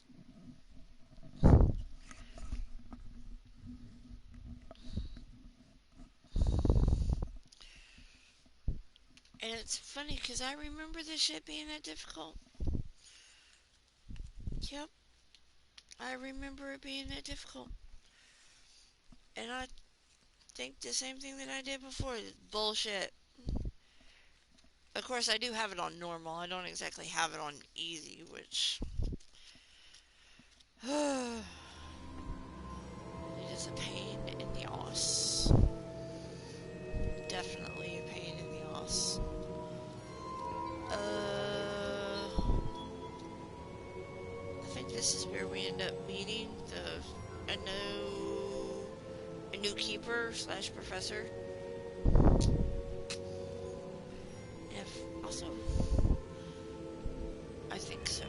And it's funny because I remember this shit being that difficult. Yep. I remember it being that difficult. And I think the same thing that I did before. Bullshit. Of course, I do have it on normal. I don't exactly have it on easy, which... it is a pain in the ass. Definitely a pain in the ass. I think this is where we end up meeting the... I new keeper / professor. If also, I think so.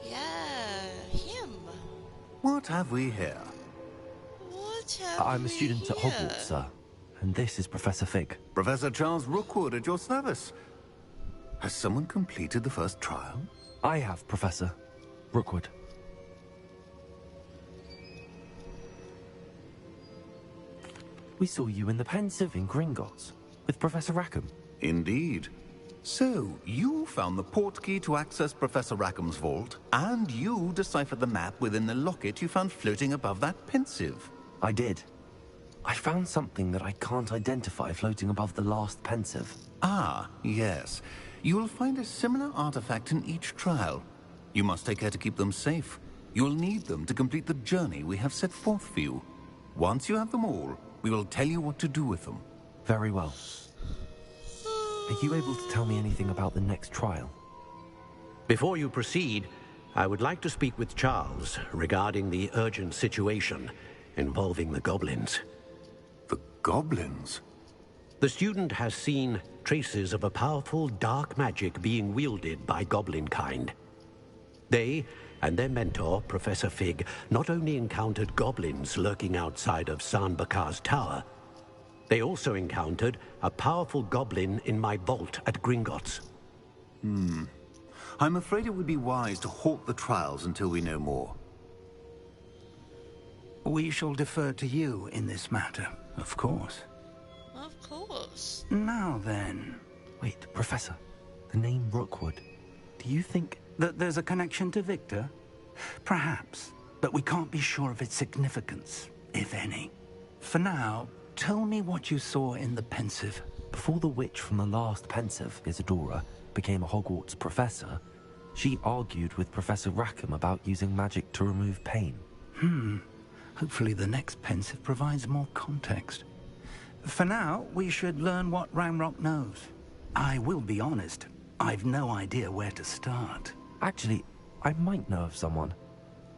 Yeah, him. What have we here? What have I'm a student at Hogwarts, sir. And this is Professor Fig. Professor Charles Rookwood at your service. Has someone completed the first trial? I have, Professor Rookwood. We saw you in the Pensive in Gringotts with Professor Rackham. Indeed. So, you found the portkey to access Professor Rackham's vault, and you deciphered the map within the locket you found floating above that Pensive. I did. I found something that I can't identify floating above the last Pensive. Ah, yes. You will find a similar artifact in each trial. You must take care to keep them safe. You will need them to complete the journey we have set forth for you. Once you have them all, we will tell you what to do with them. Very well. Are you able to tell me anything about the next trial? Before you proceed, I would like to speak with Charles regarding the urgent situation involving the goblins. The goblins? The student has seen traces of a powerful dark magic being wielded by goblin kind. They and their mentor, Professor Fig, not only encountered goblins lurking outside of Sanbakar's tower, they also encountered a powerful goblin in my vault at Gringotts. I'm afraid it would be wise to halt the trials until we know more. We shall defer to you in this matter, of course. Of course. Now then... Wait, Professor. The name Rookwood. Do you think... that there's a connection to Victor? Perhaps, but we can't be sure of its significance, if any. For now, tell me what you saw in the Pensive. Before the witch from the last Pensive, Isadora, became a Hogwarts professor, she argued with Professor Rackham about using magic to remove pain. Hopefully the next Pensive provides more context. For now, we should learn what Ramrock knows. I will be honest, I've no idea where to start. Actually, I might know of someone.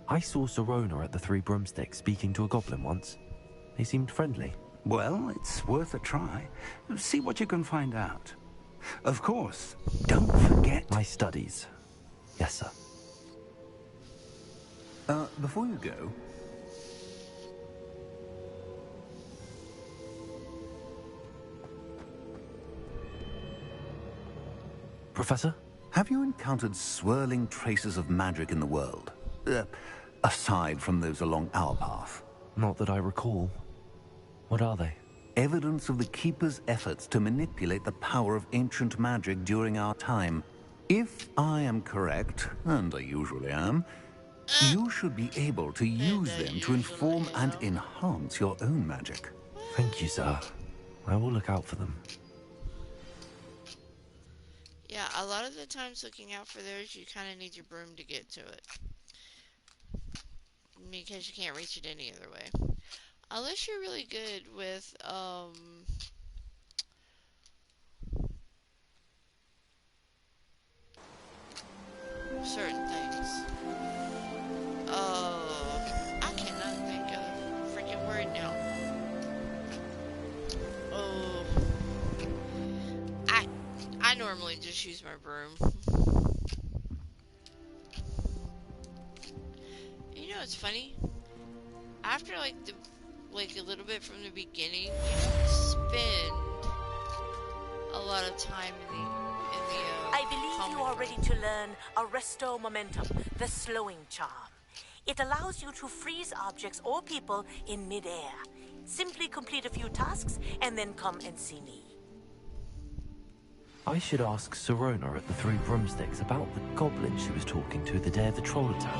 I saw Sirona at the Three Broomsticks speaking to a goblin once. They seemed friendly. Well, it's worth a try. See what you can find out. Of course, don't forget... my studies. Yes, sir. Before you go... Professor? Have you encountered swirling traces of magic in the world? Aside from those along our path? Not that I recall. What are they? Evidence of the Keeper's efforts to manipulate the power of ancient magic during our time. If I am correct, and I usually am, you should be able to use them to inform and enhance your own magic. Thank you, sir. I will look out for them. Yeah, a lot of the times looking out for those, you kind of need your broom to get to it. Because you can't reach it any other way. Unless you're really good with, certain things. I cannot think of a freaking word now. I normally just use my broom. You know what's funny? After like a little bit from the beginning, you don't spend a lot of time in the I believe you are ready to learn Arresto Momentum, the slowing charm. It allows you to freeze objects or people in midair. Simply complete a few tasks and then come and see me. I should ask Sirona at the Three Broomsticks about the goblin she was talking to the day of the troll attack.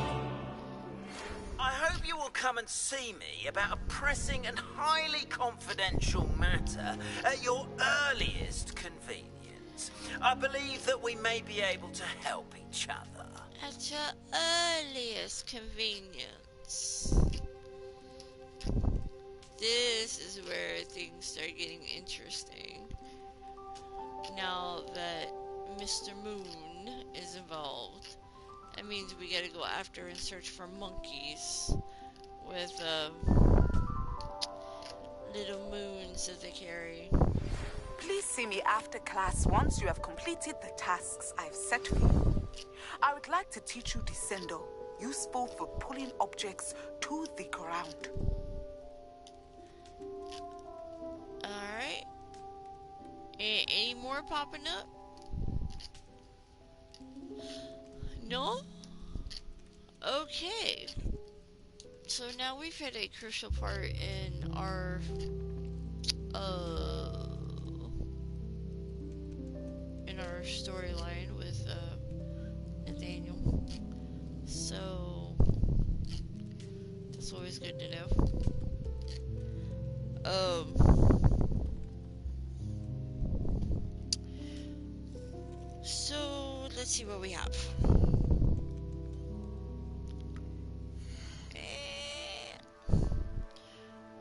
I hope you will come and see me about a pressing and highly confidential matter at your earliest convenience. I believe that we may be able to help each other. At your earliest convenience. This is where things start getting interesting. Now that Mr. Moon is involved. That means we gotta go after and search for monkeys with little moons that they carry. Please see me after class once you have completed the tasks I've set for you. I would like to teach you Descendo, useful for pulling objects to the ground. Alright. Any more popping up? No? Okay. So now we've hit a crucial part in our storyline with Nathaniel. So that's always good to know. So let's see what we have.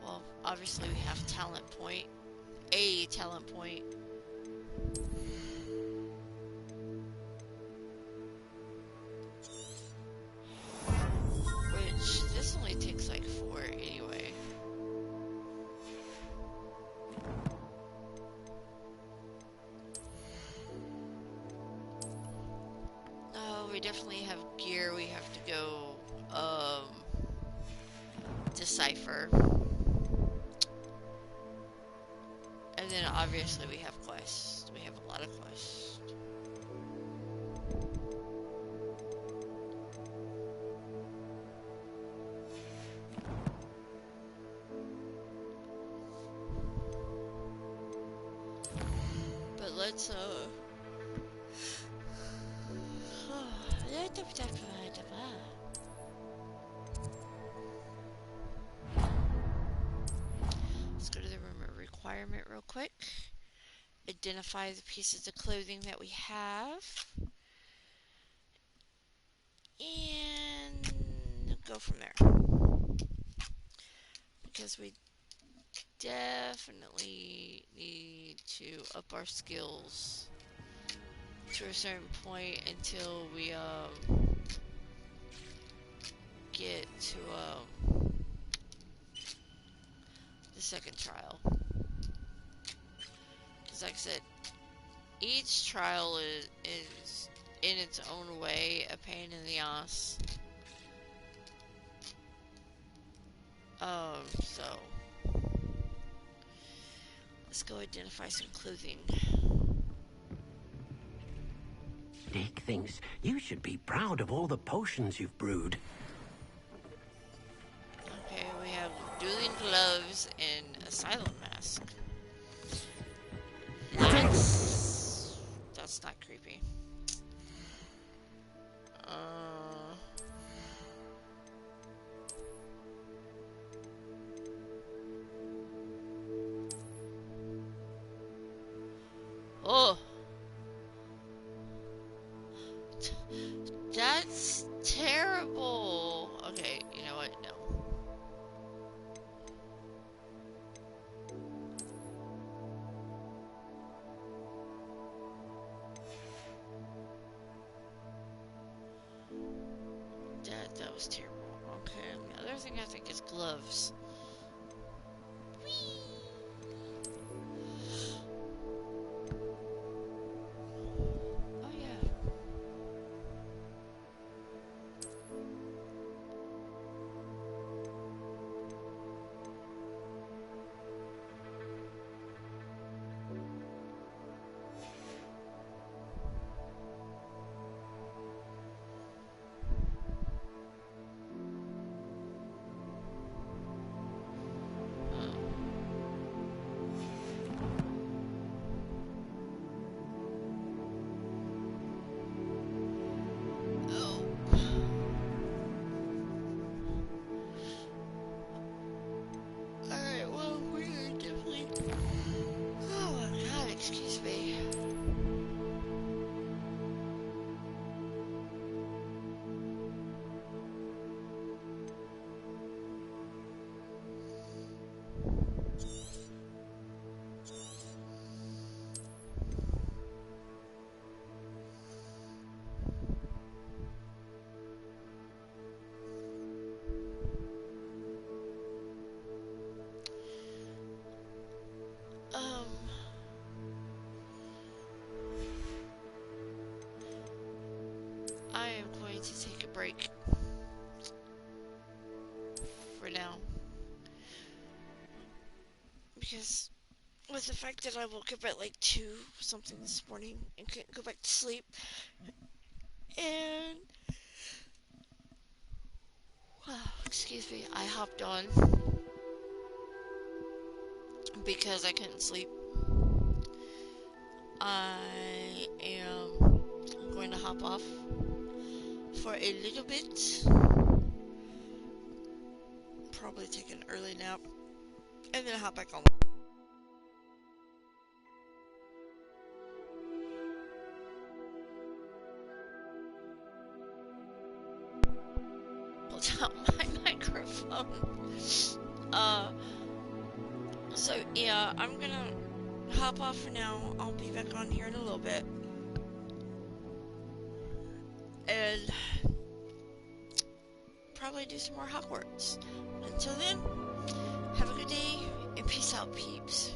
Well, obviously we have talent point. A talent point. Which, this only takes like 4 anyway. Oh, we definitely have gear we have to go, decipher. And then obviously we have quests. We have a lot of quests. But let's go to the room of requirement real quick. Identify the pieces of clothing that we have. And go from there. Because we definitely need to up our skills to a certain point until we get to the second trial. Because like I said, each trial is in its own way a pain in the ass. So let's go identify some clothing. Dick thinks you should be proud of all the potions you've brewed. Okay, we have dueling gloves and a silent mask. That's not creepy. Oh, that's terrible. Okay, you know what? No. That was terrible. Okay, the other thing I think is gloves. Whee! Oh yeah. break for now. Because with the fact that I woke up at like 2 something this morning and couldn't go back to sleep, and excuse me, I hopped on because I couldn't sleep. I am going to hop off for a little bit, probably take an early nap, and then hop back on. Out my microphone. So yeah, I'm gonna hop off for now. I'll be back on here in a little bit. And probably do some more Hogwarts. Until then, have a good day and peace out, peeps.